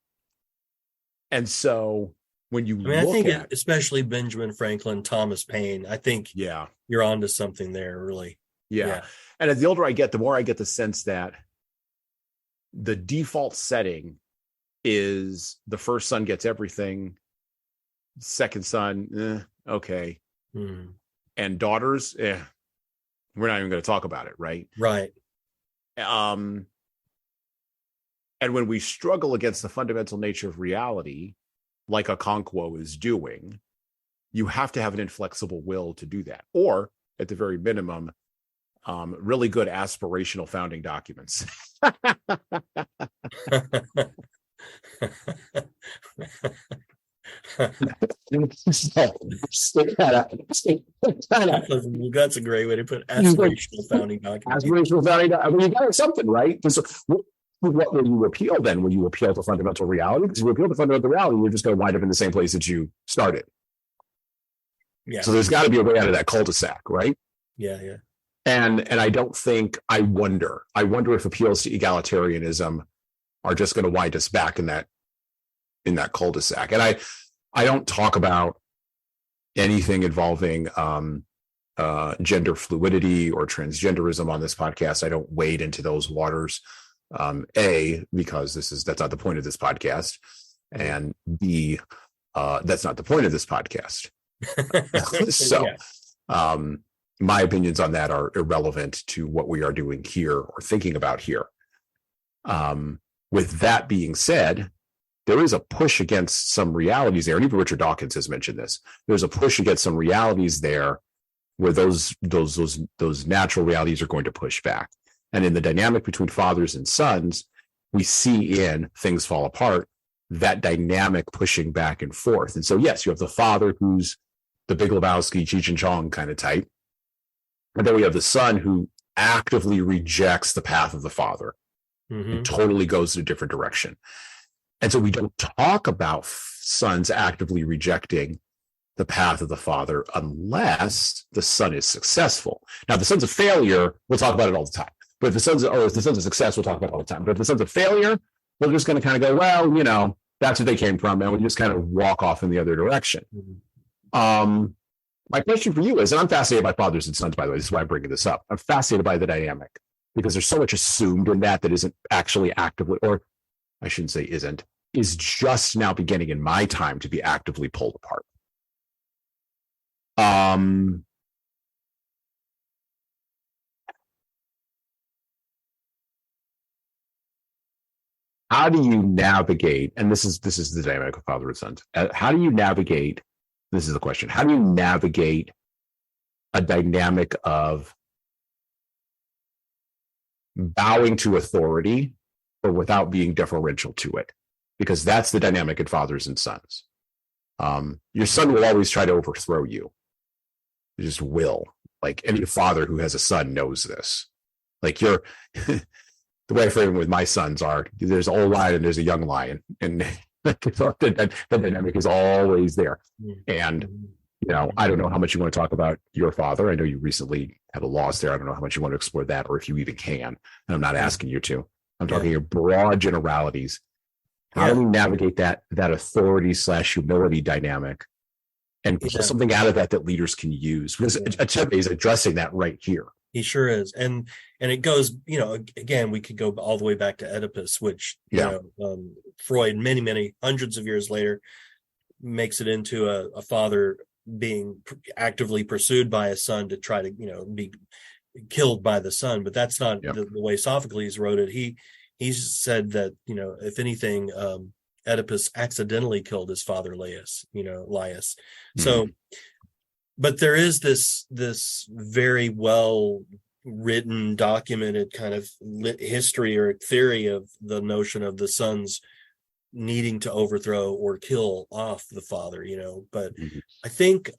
S1: And so when you
S2: I think especially Benjamin Franklin, Thomas Paine, I think you're onto something there, really.
S1: Yeah. And as the older I get, the more I get the sense that the default setting is the first son gets everything, second son, okay. And daughters, we're not even going to talk about it, right?
S2: Right.
S1: And when we struggle against the fundamental nature of reality, like Okonkwo is doing, you have to have an inflexible will to do that. Or, at the very minimum, really good aspirational founding documents.
S2: That's a great way to put aspirational founding documents.
S1: Aspirational founding. I mean, you got something, right? What will you appeal then? Will you appeal to fundamental reality? Because if you appeal to fundamental reality, you're just going to wind up in the same place that you started.
S2: Yeah.
S1: So there's got to be a way out of that cul-de-sac, right?
S2: Yeah, yeah.
S1: And I don't think, I wonder if appeals to egalitarianism are just going to wind us back in that cul-de-sac. And I don't talk about anything involving gender fluidity or transgenderism on this podcast. I don't wade into those waters. Because that's not the point of this podcast, and B, that's not the point of this podcast. So, my opinions on that are irrelevant to what we are doing here or thinking about here. With that being said, there is a push against some realities there, and even Richard Dawkins has mentioned this. There's a push against some realities there where those natural realities are going to push back. And in the dynamic between fathers and sons, we see in Things Fall Apart that dynamic pushing back and forth. And so, yes, you have the father who's the Big Lebowski, Cheech and Chong kind of type. And then we have the son who actively rejects the path of the father and totally goes in a different direction. And so we don't talk about sons actively rejecting the path of the father unless the son is successful. Now, the son's a failure, we'll talk about it all the time. But if the son's a success, we'll talk about it all the time. But if the son's a failure, we're just going to kind of go, well, that's where they came from, and we just kind of walk off in the other direction. My question for you is, and I'm fascinated by fathers and sons, by the way, this is why I'm bringing this up. I'm fascinated by the dynamic because there's so much assumed in that isn't actually actively, or I shouldn't say isn't, is just now beginning in my time to be actively pulled apart. How do you navigate, and this is the dynamic of father and son. How do you navigate, this is the question, how do you navigate a dynamic of bowing to authority but without being deferential to it? Because that's the dynamic in fathers and sons. Your son will always try to overthrow you. He just will. Like any father who has a son knows this. Like you're... The way I frame it with my sons are, there's an old lion and there's a young lion, and the dynamic is always there. And I don't know how much you want to talk about your father. I know you recently had a loss there. I don't know how much you want to explore that, or if you even can. And I'm not asking you to. I'm talking your broad generalities. How do we navigate that authority/humility dynamic, and pull something out of that leaders can use? Because Achebe is addressing that right here.
S2: He sure is. And it goes, again, we could go all the way back to Oedipus, which, Freud, many hundreds of years later, makes it into a father being actively pursued by a son to try to, be killed by the son. But that's not the way Sophocles wrote it. He said that, if anything, Oedipus accidentally killed his father, Laius. So, but there is this very well written, documented kind of history or theory of the notion of the sons needing to overthrow or kill off the father, but I think,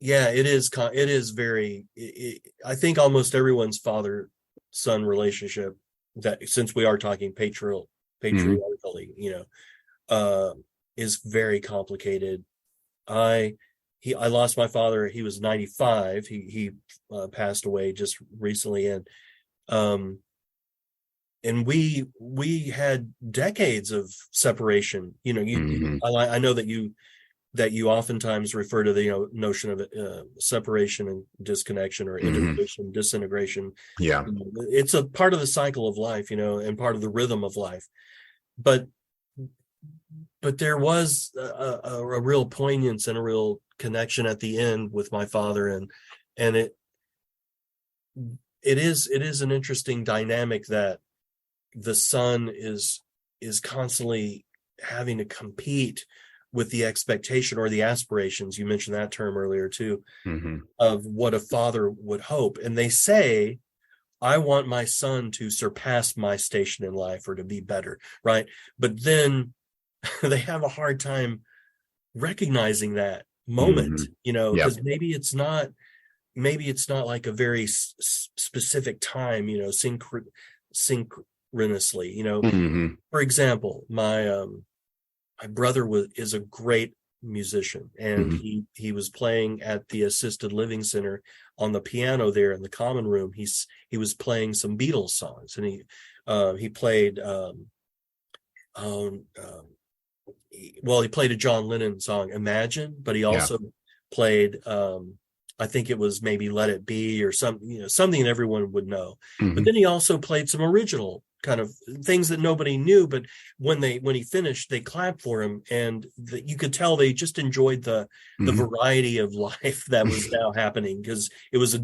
S2: it is very, I think almost everyone's father-son relationship, that since we are talking patriarchally, is very complicated. I lost my father. He was 95. He passed away just recently, and we had decades of separation. You know, I know that you oftentimes refer to the notion of separation and disconnection, or integration, disintegration.
S1: Yeah.
S2: It's a part of the cycle of life, and part of the rhythm of life. But there was a real poignance and a real connection at the end with my father, and it is an interesting dynamic that the son is constantly having to compete with the expectation or the aspirations, you mentioned that term earlier too, of what a father would hope. And they say, I want my son to surpass my station in life, or to be better, right? But then they have a hard time recognizing that moment, because maybe it's not like a very specific time, synchronously, For example, my brother is a great musician, and he was playing at the assisted living center on the piano there in the common room. He was playing some Beatles songs, and he played he played a John Lennon song, Imagine, but he also played I think it was maybe Let It Be, or something that everyone would know. But then he also played some original kind of things that nobody knew, but when he finished, they clapped for him, and you could tell they just enjoyed the variety of life that was now happening, because it was a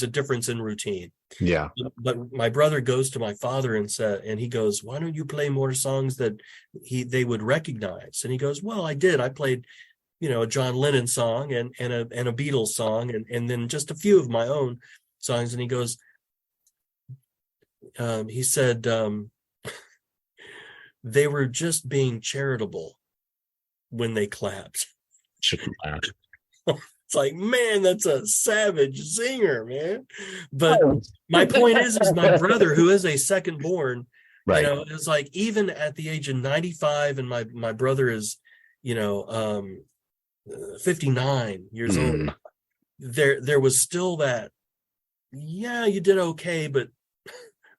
S2: difference in routine.
S1: Yeah.
S2: But my brother goes to my father and he goes, why don't you play more songs that they would recognize? And he goes, well, I did. I played a John Lennon song and a Beatles song, and then just a few of my own songs. And he goes, he said, they were just being charitable when they clapped. It's like, man, that's a savage singer, man. But my point is my brother, who is a second born,
S1: right,
S2: is like, even at the age of 95, and my brother is 59 years old, there was still that, you did okay, but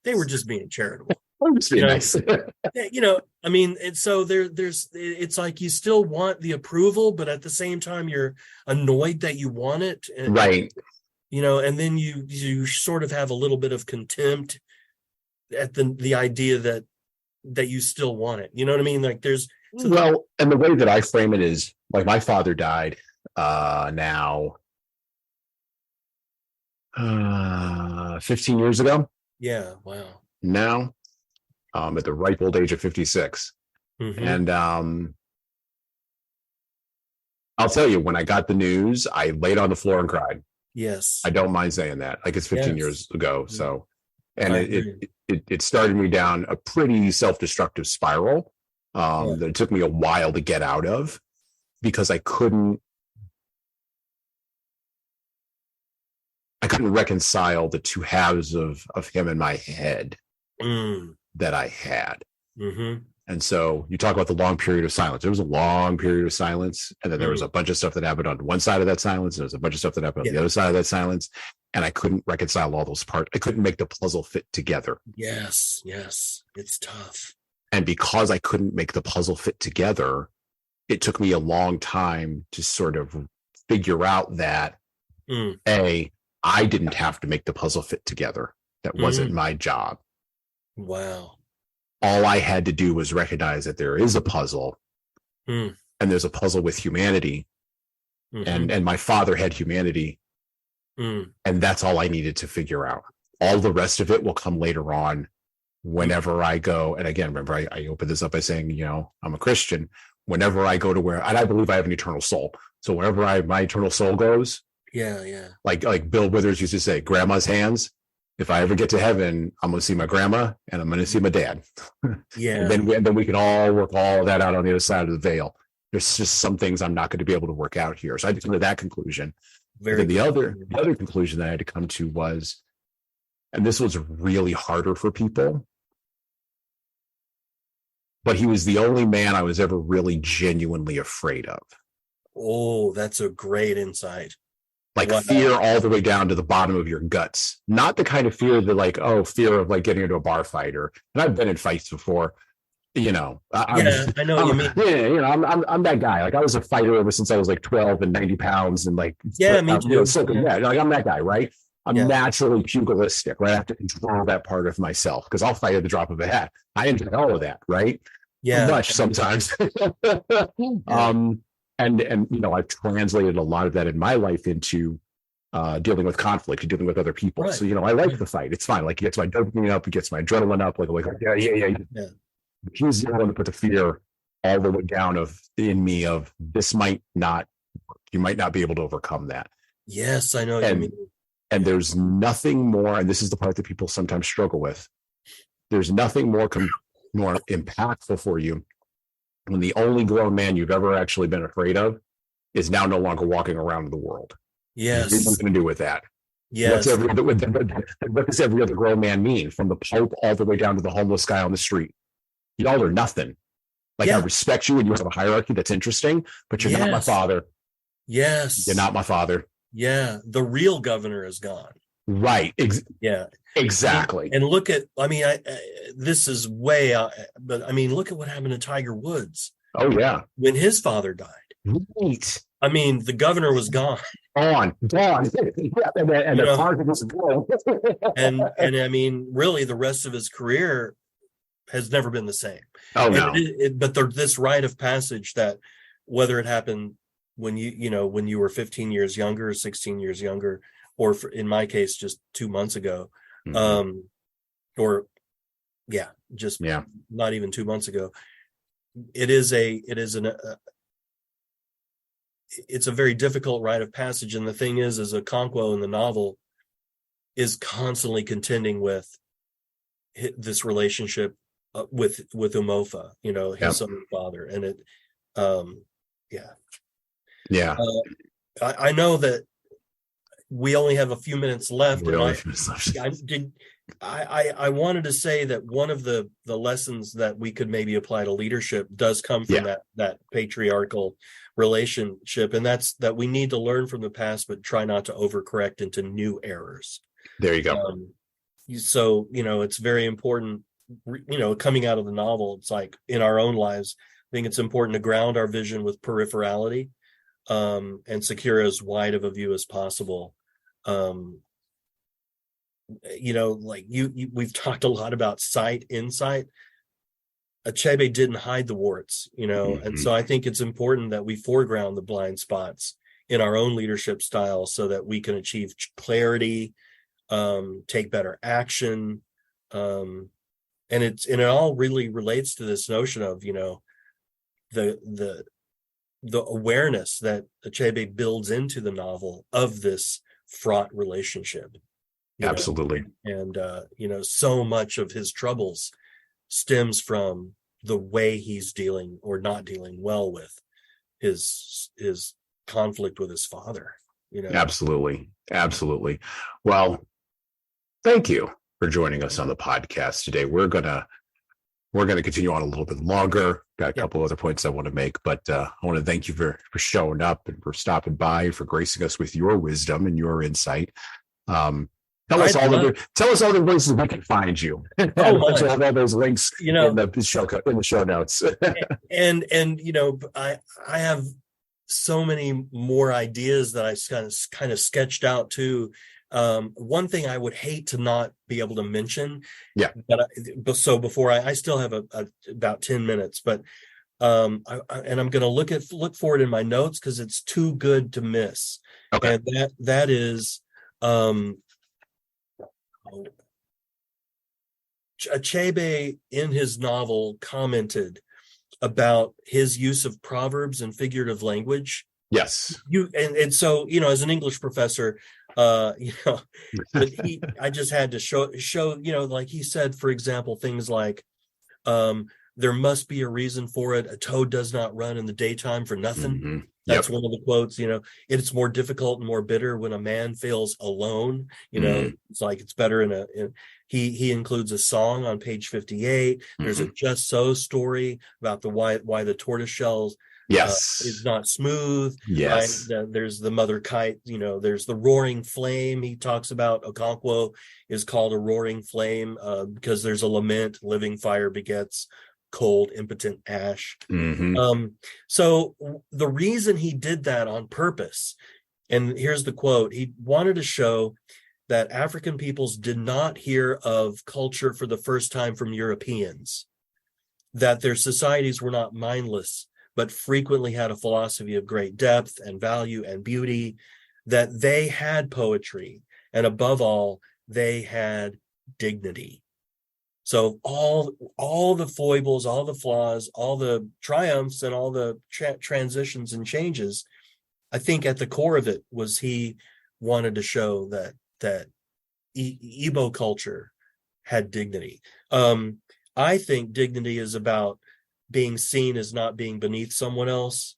S2: they were just being charitable.
S1: Nice.
S2: I mean, and so it's like, you still want the approval, but at the same time you're annoyed that you want it,
S1: right?
S2: And then you sort of have a little bit of contempt at the idea that you still want it. You know what I mean? Like,
S1: and the way that I frame it is, like, my father died now 15 years ago.
S2: Yeah. Wow.
S1: Now, at the ripe old age of 56. And I'll tell you, when I got the news, I laid on the floor and cried.
S2: Yes.
S1: I don't mind saying that. Like, it's 15 years ago. So, and it started me down a pretty self-destructive spiral that it took me a while to get out of, because I couldn't reconcile the two halves of him in my head that I had. And so you talk about the long period of silence. There was a long period of silence, and then there was a bunch of stuff that happened on one side of that silence, and there was a bunch of stuff that happened on the other side of that silence, and I couldn't reconcile all those parts. I couldn't make the puzzle fit together.
S2: Yes, it's tough.
S1: And because I couldn't make the puzzle fit together, it took me a long time to sort of figure out that I didn't have to make the puzzle fit together. That wasn't my job.
S2: Wow.
S1: All I had to do was recognize that there is a puzzle, and there's a puzzle with humanity, and my father had humanity, and that's all I needed to figure out. All the rest of it will come later on, whenever I go. And again, remember, I opened this up by saying, I'm a Christian. Whenever I go to and I believe I have an eternal soul. So wherever my eternal soul goes, like Bill Withers used to say, grandma's hands. If I ever get to heaven, I'm going to see my grandma and I'm going to see my dad. And then we can all work all of that out on the other side of the veil. There's just some things I'm not going to be able to work out here. So I had to come to that conclusion. Then the other conclusion that I had to come to was, and this was really harder for people, but he was the only man I was ever really genuinely afraid of.
S2: Oh, that's a great insight.
S1: Like
S2: Wow.
S1: fear all the way down to the bottom of your guts. Not the kind of fear that like, oh, fear of like getting into a bar fight, or, and I've been in fights before, you know.
S2: I know what you mean.
S1: Yeah, you know, I'm that guy. Like I was a fighter ever since I was like 12 and 90 pounds and like,
S2: Yeah, me too.
S1: You know, yeah, like I'm that guy, right? I'm
S2: Yeah.
S1: naturally pugilistic, right? I have to control that part of myself because I'll fight at the drop of a hat. I enjoy all of that, right?
S2: Yeah.
S1: Too much sometimes. And you know, I've translated a lot of that in my life into dealing with conflict, dealing with other people.
S2: Right.
S1: So, you know, I like the fight. It's fine. Like it gets my dopamine up, it gets my adrenaline up, like yeah. He's the one to put the fear all the way down in me of this might not work. You might not be able to overcome that.
S2: Yes, I know what you mean.
S1: And there's nothing more, and this is the part that people sometimes struggle with. There's nothing more impactful for you when the only grown man you've ever actually been afraid of is now no longer walking around the world.
S2: Yes.
S1: What are you going to do with that?
S2: Yes.
S1: What does every other grown man mean? From the Pope all the way down to the homeless guy on the street. Y'all are nothing. Like, I respect you and you have a hierarchy that's interesting, but you're not my father.
S2: Yes.
S1: You're not my father.
S2: Yeah. The real governor is gone.
S1: Right.
S2: Yeah.
S1: Exactly.
S2: And look at, I mean, this is way out, but I mean, look at what happened to Tiger Woods.
S1: Oh, yeah.
S2: When his father died.
S1: Right.
S2: I mean, the governor was gone.
S1: Gone. Yeah, and the party was gone.
S2: and I mean, really, the rest of his career has never been the same.
S1: Oh, no.
S2: But this rite of passage that, whether it happened when when you were 15 years younger, 16 years younger, or in my case, just 2 months ago, not even 2 months ago, it's a very difficult rite of passage. And the thing is Okonkwo in the novel is constantly contending with this relationship with Umofa, his own father. And I know that we only have a few minutes left. I wanted to say that one of the lessons that we could maybe apply to leadership does come from that patriarchal relationship, and that's that we need to learn from the past, but try not to overcorrect into new errors.
S1: There you go.
S2: So it's very important. Coming out of the novel, it's like in our own lives, I think it's important to ground our vision with peripherality, and secure as wide of a view as possible. We've talked a lot about insight. Achebe didn't hide the warts, and so I think it's important that we foreground the blind spots in our own leadership style so that we can achieve clarity, take better action. And it all really relates to this notion of, the awareness that Achebe builds into the novel of this fraught relationship.
S1: Absolutely.
S2: And so much of his troubles stems from the way he's dealing or not dealing well with his conflict with his father.
S1: Absolutely. Well, thank you for joining us on the podcast today. We're gonna continue on a little bit longer. Got a couple other points I want to make, but I want to thank you for showing up and for stopping by, for gracing us with your wisdom and your insight. Tell us all the places we can find you. All those links in the show notes.
S2: and I have so many more ideas that I kind of sketched out too. One thing I would hate to not be able to mention. Yeah. So before I still have about 10 minutes, but I'm going to look for it in my notes because it's too good to miss. Okay. And that is. Achebe in his novel commented about his use of proverbs and figurative language.
S1: Yes.
S2: And so, as an English professor, but I just had to show, like he said, for example, things like, there must be a reason for it. A toad does not run in the daytime for nothing. That's one of the quotes, it's more difficult and more bitter when a man feels alone. It's like it's better he includes a song on page 58. There's a Just So story about why the tortoise shells is not smooth.
S1: Yes.
S2: Right? There's the mother kite, there's the roaring flame. He talks about Okonkwo is called a roaring flame because there's a lament, living fire begets cold, impotent ash. So the reason he did that on purpose, and here's the quote, he wanted to show that African peoples did not hear of culture for the first time from Europeans, that their societies were not mindless, but frequently had a philosophy of great depth and value and beauty, that they had poetry, and above all, they had dignity. So all the foibles, all the flaws, all the triumphs, and all the transitions and changes, I think at the core of it was he wanted to show that Igbo culture had dignity. I think dignity is about being seen as not being beneath someone else,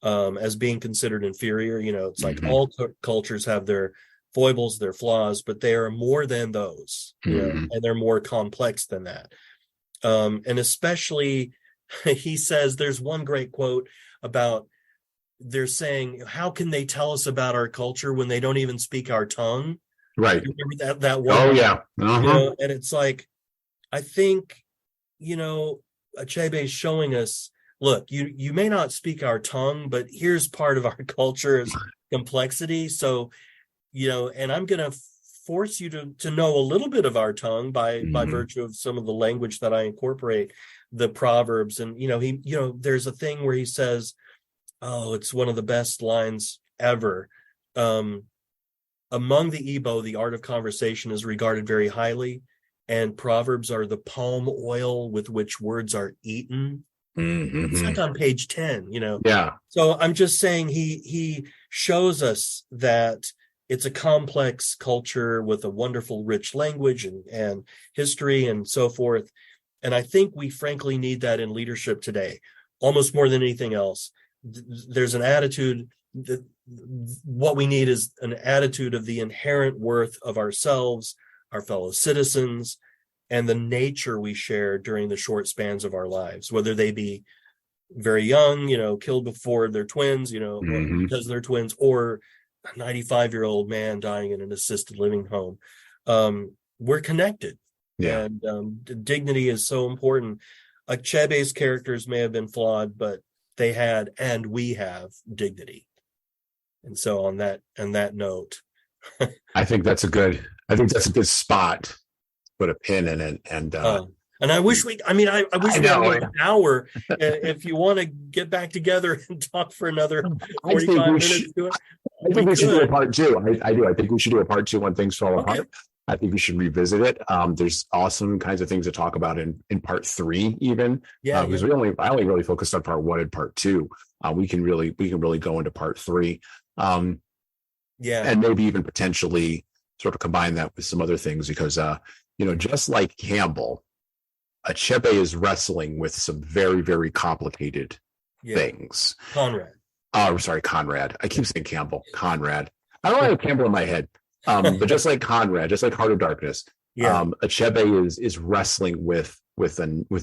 S2: as being considered inferior. It's like all cultures have their foibles, their flaws, but they are more than those, and they're more complex than that. And especially, he says, there's one great quote about, they're saying, how can they tell us about our culture when they don't even speak our tongue?
S1: Right.
S2: You remember that one?
S1: Oh, yeah.
S2: And it's like, I think, Achebe is showing us, look, you may not speak our tongue, but here's part of our culture's complexity. So, and I'm going to force you to know a little bit of our tongue by virtue of some of the language that I incorporate, the proverbs. And, there's a thing where he says, it's one of the best lines ever. Among the Igbo, the art of conversation is regarded very highly, and proverbs are the palm oil with which words are eaten. It's like on page 10,
S1: Yeah.
S2: So I'm just saying he shows us that it's a complex culture with a wonderful, rich language and history and so forth. And I think we frankly need that in leadership today, almost more than anything else. There's an attitude that what we need is an attitude of the inherent worth of ourselves, our fellow citizens, and the nature we share during the short spans of our lives, whether they be very young, killed before they're twins, because they're twins, or a 95-year-old man dying in an assisted living home. We're connected.
S1: Yeah.
S2: And dignity is so important. Achebe's characters may have been flawed, but they had, and we have, dignity. And so on that note,
S1: I think that's a good spot. Put a pin in it, and
S2: I wish we had an hour. If you want to get back together and talk for another 45 minutes,
S1: I think we should do a part two. I do. I think we should do a part two when things fall apart. I think we should revisit it. There's awesome kinds of things to talk about in part 3, even. Because I only really focused on part 1 and part 2. We can really go into part 3. And maybe even potentially sort of combine that with some other things, because just like Campbell, Achebe is wrestling with some very, very complicated things.
S2: Conrad.
S1: I keep saying Campbell. Conrad. I don't have Campbell in my head. But just like Conrad, just like Heart of Darkness, Achebe is wrestling with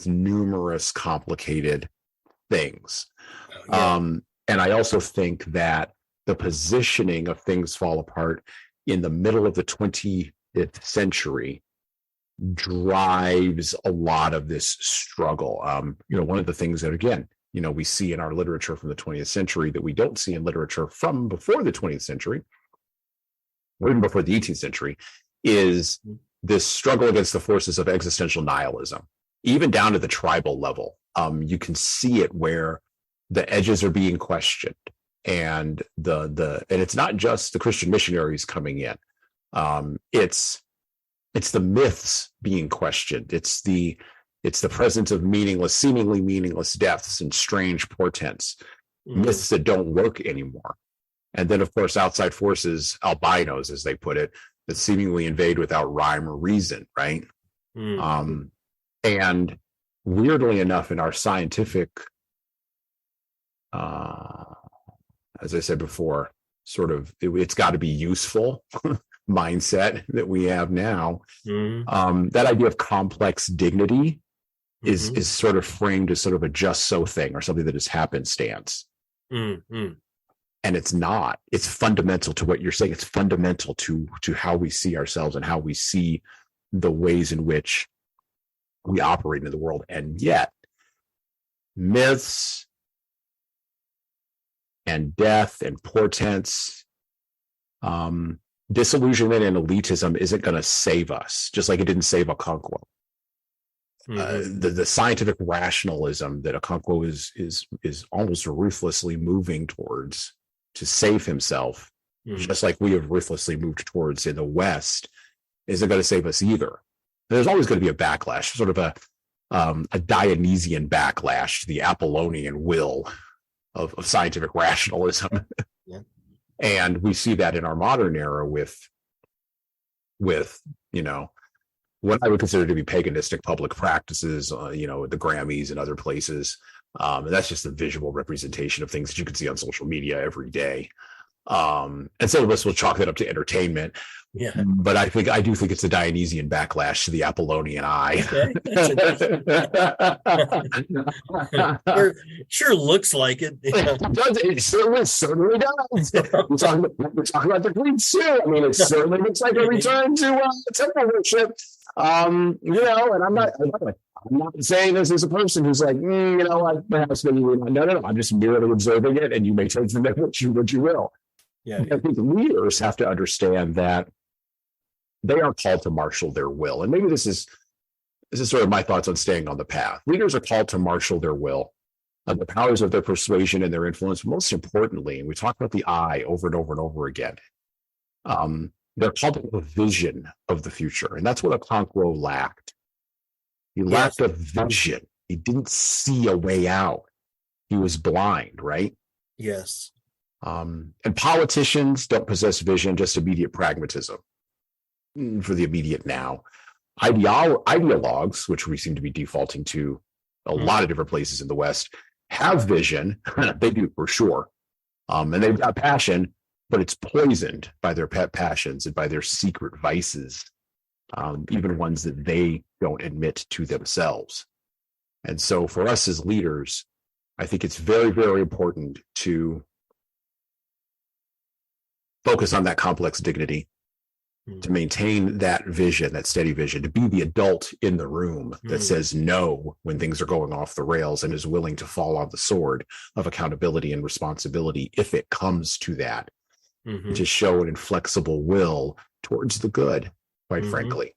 S1: numerous complicated things. And I also think that the positioning of Things Fall Apart in the middle of the 20th century drives a lot of this struggle. One of the things that, again, we see in our literature from the 20th century that we don't see in literature from before the 20th century, or even before the 18th century, is this struggle against the forces of existential nihilism, even down to the tribal level. You can see it where the edges are being questioned, and and it's not just the Christian missionaries coming in. It's the myths being questioned. It's the presence of seemingly meaningless deaths and strange portents, myths that don't work anymore. And then, of course, outside forces, albinos, as they put it, that seemingly invade without rhyme or reason, right? And weirdly enough, in our scientific as I said before, sort of it's got to be useful mindset that we have now. That idea of complex dignity is sort of framed as sort of a just so thing, or something that is happenstance. And it's not. It's fundamental to what you're saying. It's fundamental to how we see ourselves and how we see the ways in which we operate in the world. And yet, myths and death and portents, disillusionment and elitism isn't going to save us, just like it didn't save Okonkwo. The scientific rationalism that Okonkwo is almost ruthlessly moving towards to save himself, just like we have ruthlessly moved towards in the West, isn't going to save us either. There's always going to be a backlash, sort of a Dionysian backlash to the Apollonian will of scientific rationalism. And we see that in our modern era with what I would consider to be paganistic public practices, the Grammys and other places. And that's just a visual representation of things that you can see on social media every day. And some of us will chalk that up to entertainment. Yeah. But I do think it's a Dionysian backlash to the Apollonian eye.
S2: Okay. Sure looks like it.
S1: It certainly does. We're talking about the Greeks too. I mean, it certainly looks like a return to temple worship. And I'm not saying this as a person who's like, perhaps maybe no. I'm just merely observing it, and you may take from it what you will. Yeah. I think leaders have to understand that they are called to marshal their will. And maybe this is sort of my thoughts on staying on the path. Leaders are called to marshal their will, the powers of their persuasion and their influence. Most importantly, and we talk about the I over and over and over again, they're called to a vision of the future. And that's what Okonkwo lacked. He lacked a vision. He didn't see a way out. He was blind, right?
S2: Yes.
S1: And politicians don't possess vision, just immediate pragmatism for the immediate now. Ideologues, which we seem to be defaulting to a lot of different places in the West, have vision. They do, for sure. And they've got passion, but it's poisoned by their pet passions and by their secret vices, even ones that they don't admit to themselves. And so for us as leaders, I think it's very, very important to focus on that complex dignity, to maintain that vision, that steady vision, to be the adult in the room that says no when things are going off the rails and is willing to fall on the sword of accountability and responsibility if it comes to that, to show an inflexible will towards the good, quite frankly.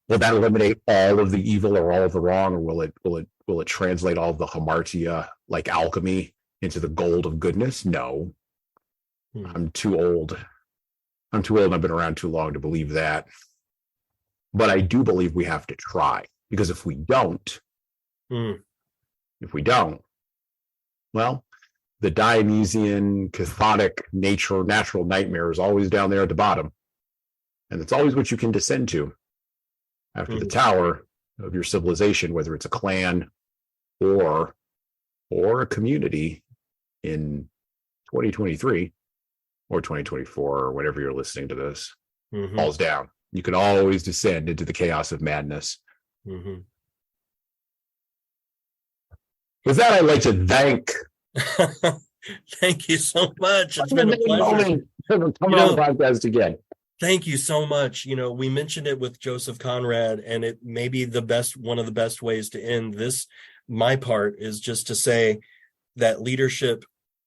S1: Will that eliminate all of the evil or all of the wrong, or will it translate all of the hamartia, like alchemy, into the gold of goodness? No. I'm too old. And I've been around too long to believe that. But I do believe we have to try, because if we don't, well, the Dionysian, cathartic natural nightmare is always down there at the bottom. And it's always what you can descend to after the tower of your civilization, whether it's a clan or a community in 2023 or 2024 or whenever you're listening to this, falls down. You can always descend into the chaos of madness. With that, I'd like to thank
S2: you so much. It's been a pleasure
S1: coming on the podcast again.
S2: Thank you so much. We mentioned it with Joseph Conrad, and it may be one of the best ways to end this. My part is just to say that leadership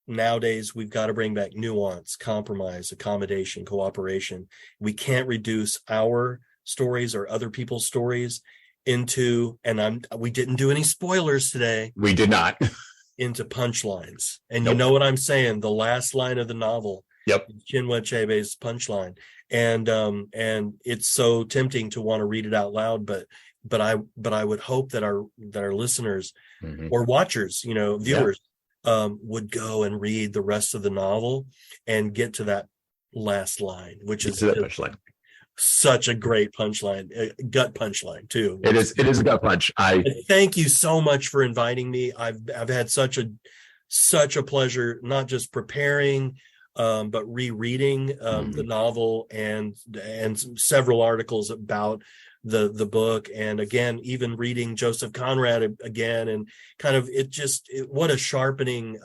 S2: nowadays, we've got to bring back nuance, compromise, accommodation, cooperation. We can't reduce our stories or other people's stories into, we didn't do any spoilers today.
S1: We did not.
S2: Into punchlines. And You know what I'm saying? The last line of the novel.
S1: Yep.
S2: Chinua Achebe's punchline. And it's so tempting to want to read it out loud, but I would hope that our listeners or watchers, viewers, would go and read the rest of the novel and get to that last line, which is such a great punchline, gut punchline too.
S1: It is a gut punch.
S2: Thank you so much for inviting me. I've had such such a pleasure, not just preparing, but rereading the novel and several articles about the book, and again even reading Joseph Conrad again, and kind of what a sharpening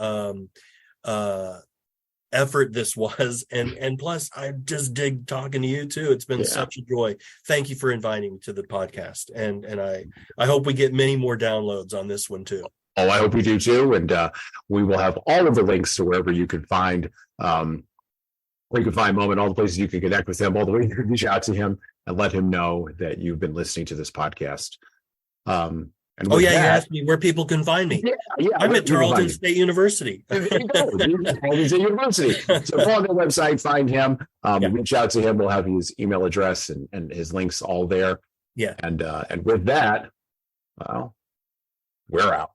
S2: effort this was, and plus I just dig talking to you too. It's been such a joy. Thank you for inviting me to the podcast, and I hope we get many more downloads on this one too.
S1: Oh, I hope we do too, and we will have all of the links to wherever you can find Moumin, all the places you can connect with him, all the way you can reach out to him and let him know that you've been listening to this podcast.
S2: You asked me where people can find me. I'm at Tarleton State University.
S1: Tarleton State University. So go on their website, find him, reach out to him. We'll have his email address and his links all there.
S2: Yeah.
S1: And with that, well, we're out.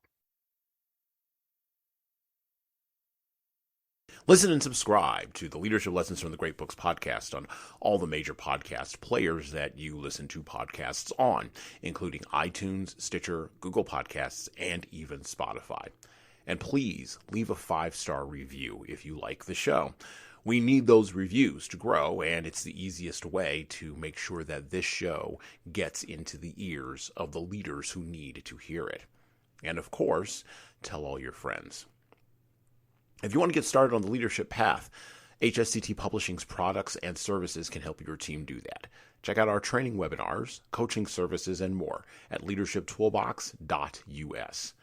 S1: Listen and subscribe to the Leadership Lessons from the Great Books podcast on all the major podcast players that you listen to podcasts on, including iTunes, Stitcher, Google Podcasts, and even Spotify. And please leave a 5-star review if you like the show. We need those reviews to grow, and it's the easiest way to make sure that this show gets into the ears of the leaders who need to hear it. And of course, tell all your friends. If you want to get started on the leadership path, HSCT Publishing's products and services can help your team do that. Check out our training webinars, coaching services, and more at leadershiptoolbox.us.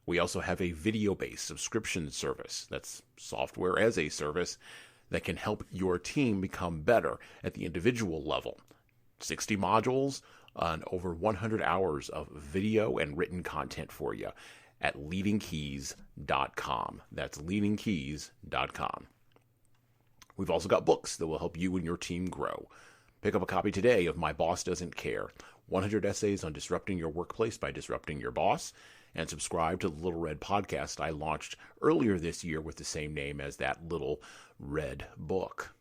S1: We also have a video-based subscription service, that's software as a service, that can help your team become better at the individual level. 60 modules and over 100 hours of video and written content for you at LeadingKeys.com. That's LeadingKeys.com. We've also got books that will help you and your team grow. Pick up a copy today of My Boss Doesn't Care, 100 Essays on Disrupting Your Workplace by Disrupting Your Boss, and subscribe to the Little Red podcast I launched earlier this year with the same name as that Little Red book.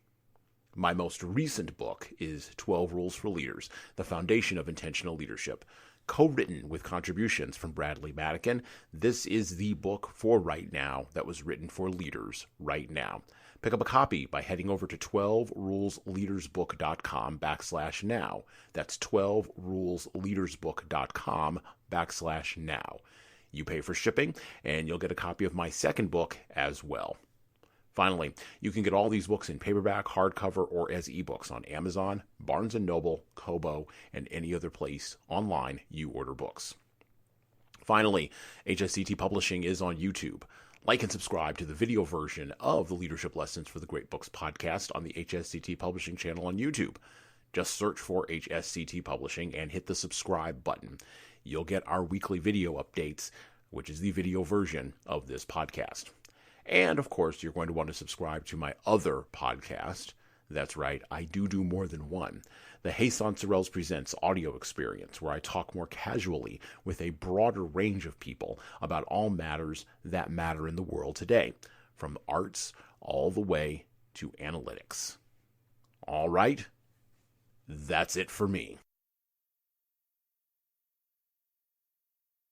S1: My most recent book is 12 Rules for Leaders, the Foundation of Intentional Leadership, co-written with contributions from Bradley Madigan. This is the book for right now that was written for leaders right now. Pick up a copy by heading over to 12rulesleadersbook.com/now. That's 12rulesleadersbook.com/now. You pay for shipping, and you'll get a copy of my second book as well. Finally, you can get all these books in paperback, hardcover, or as ebooks on Amazon, Barnes & Noble, Kobo, and any other place online you order books. Finally, HSCT Publishing is on YouTube. Like and subscribe to the video version of the Leadership Lessons for the Great Books podcast on the HSCT Publishing channel on YouTube. Just search for HSCT Publishing and hit the subscribe button. You'll get our weekly video updates, which is the video version of this podcast. And, of course, you're going to want to subscribe to my other podcast. That's right, I do more than one. The Hasan Sorrells Presents audio experience, where I talk more casually with a broader range of people about all matters that matter in the world today, from arts all the way to analytics. All right, that's it for me.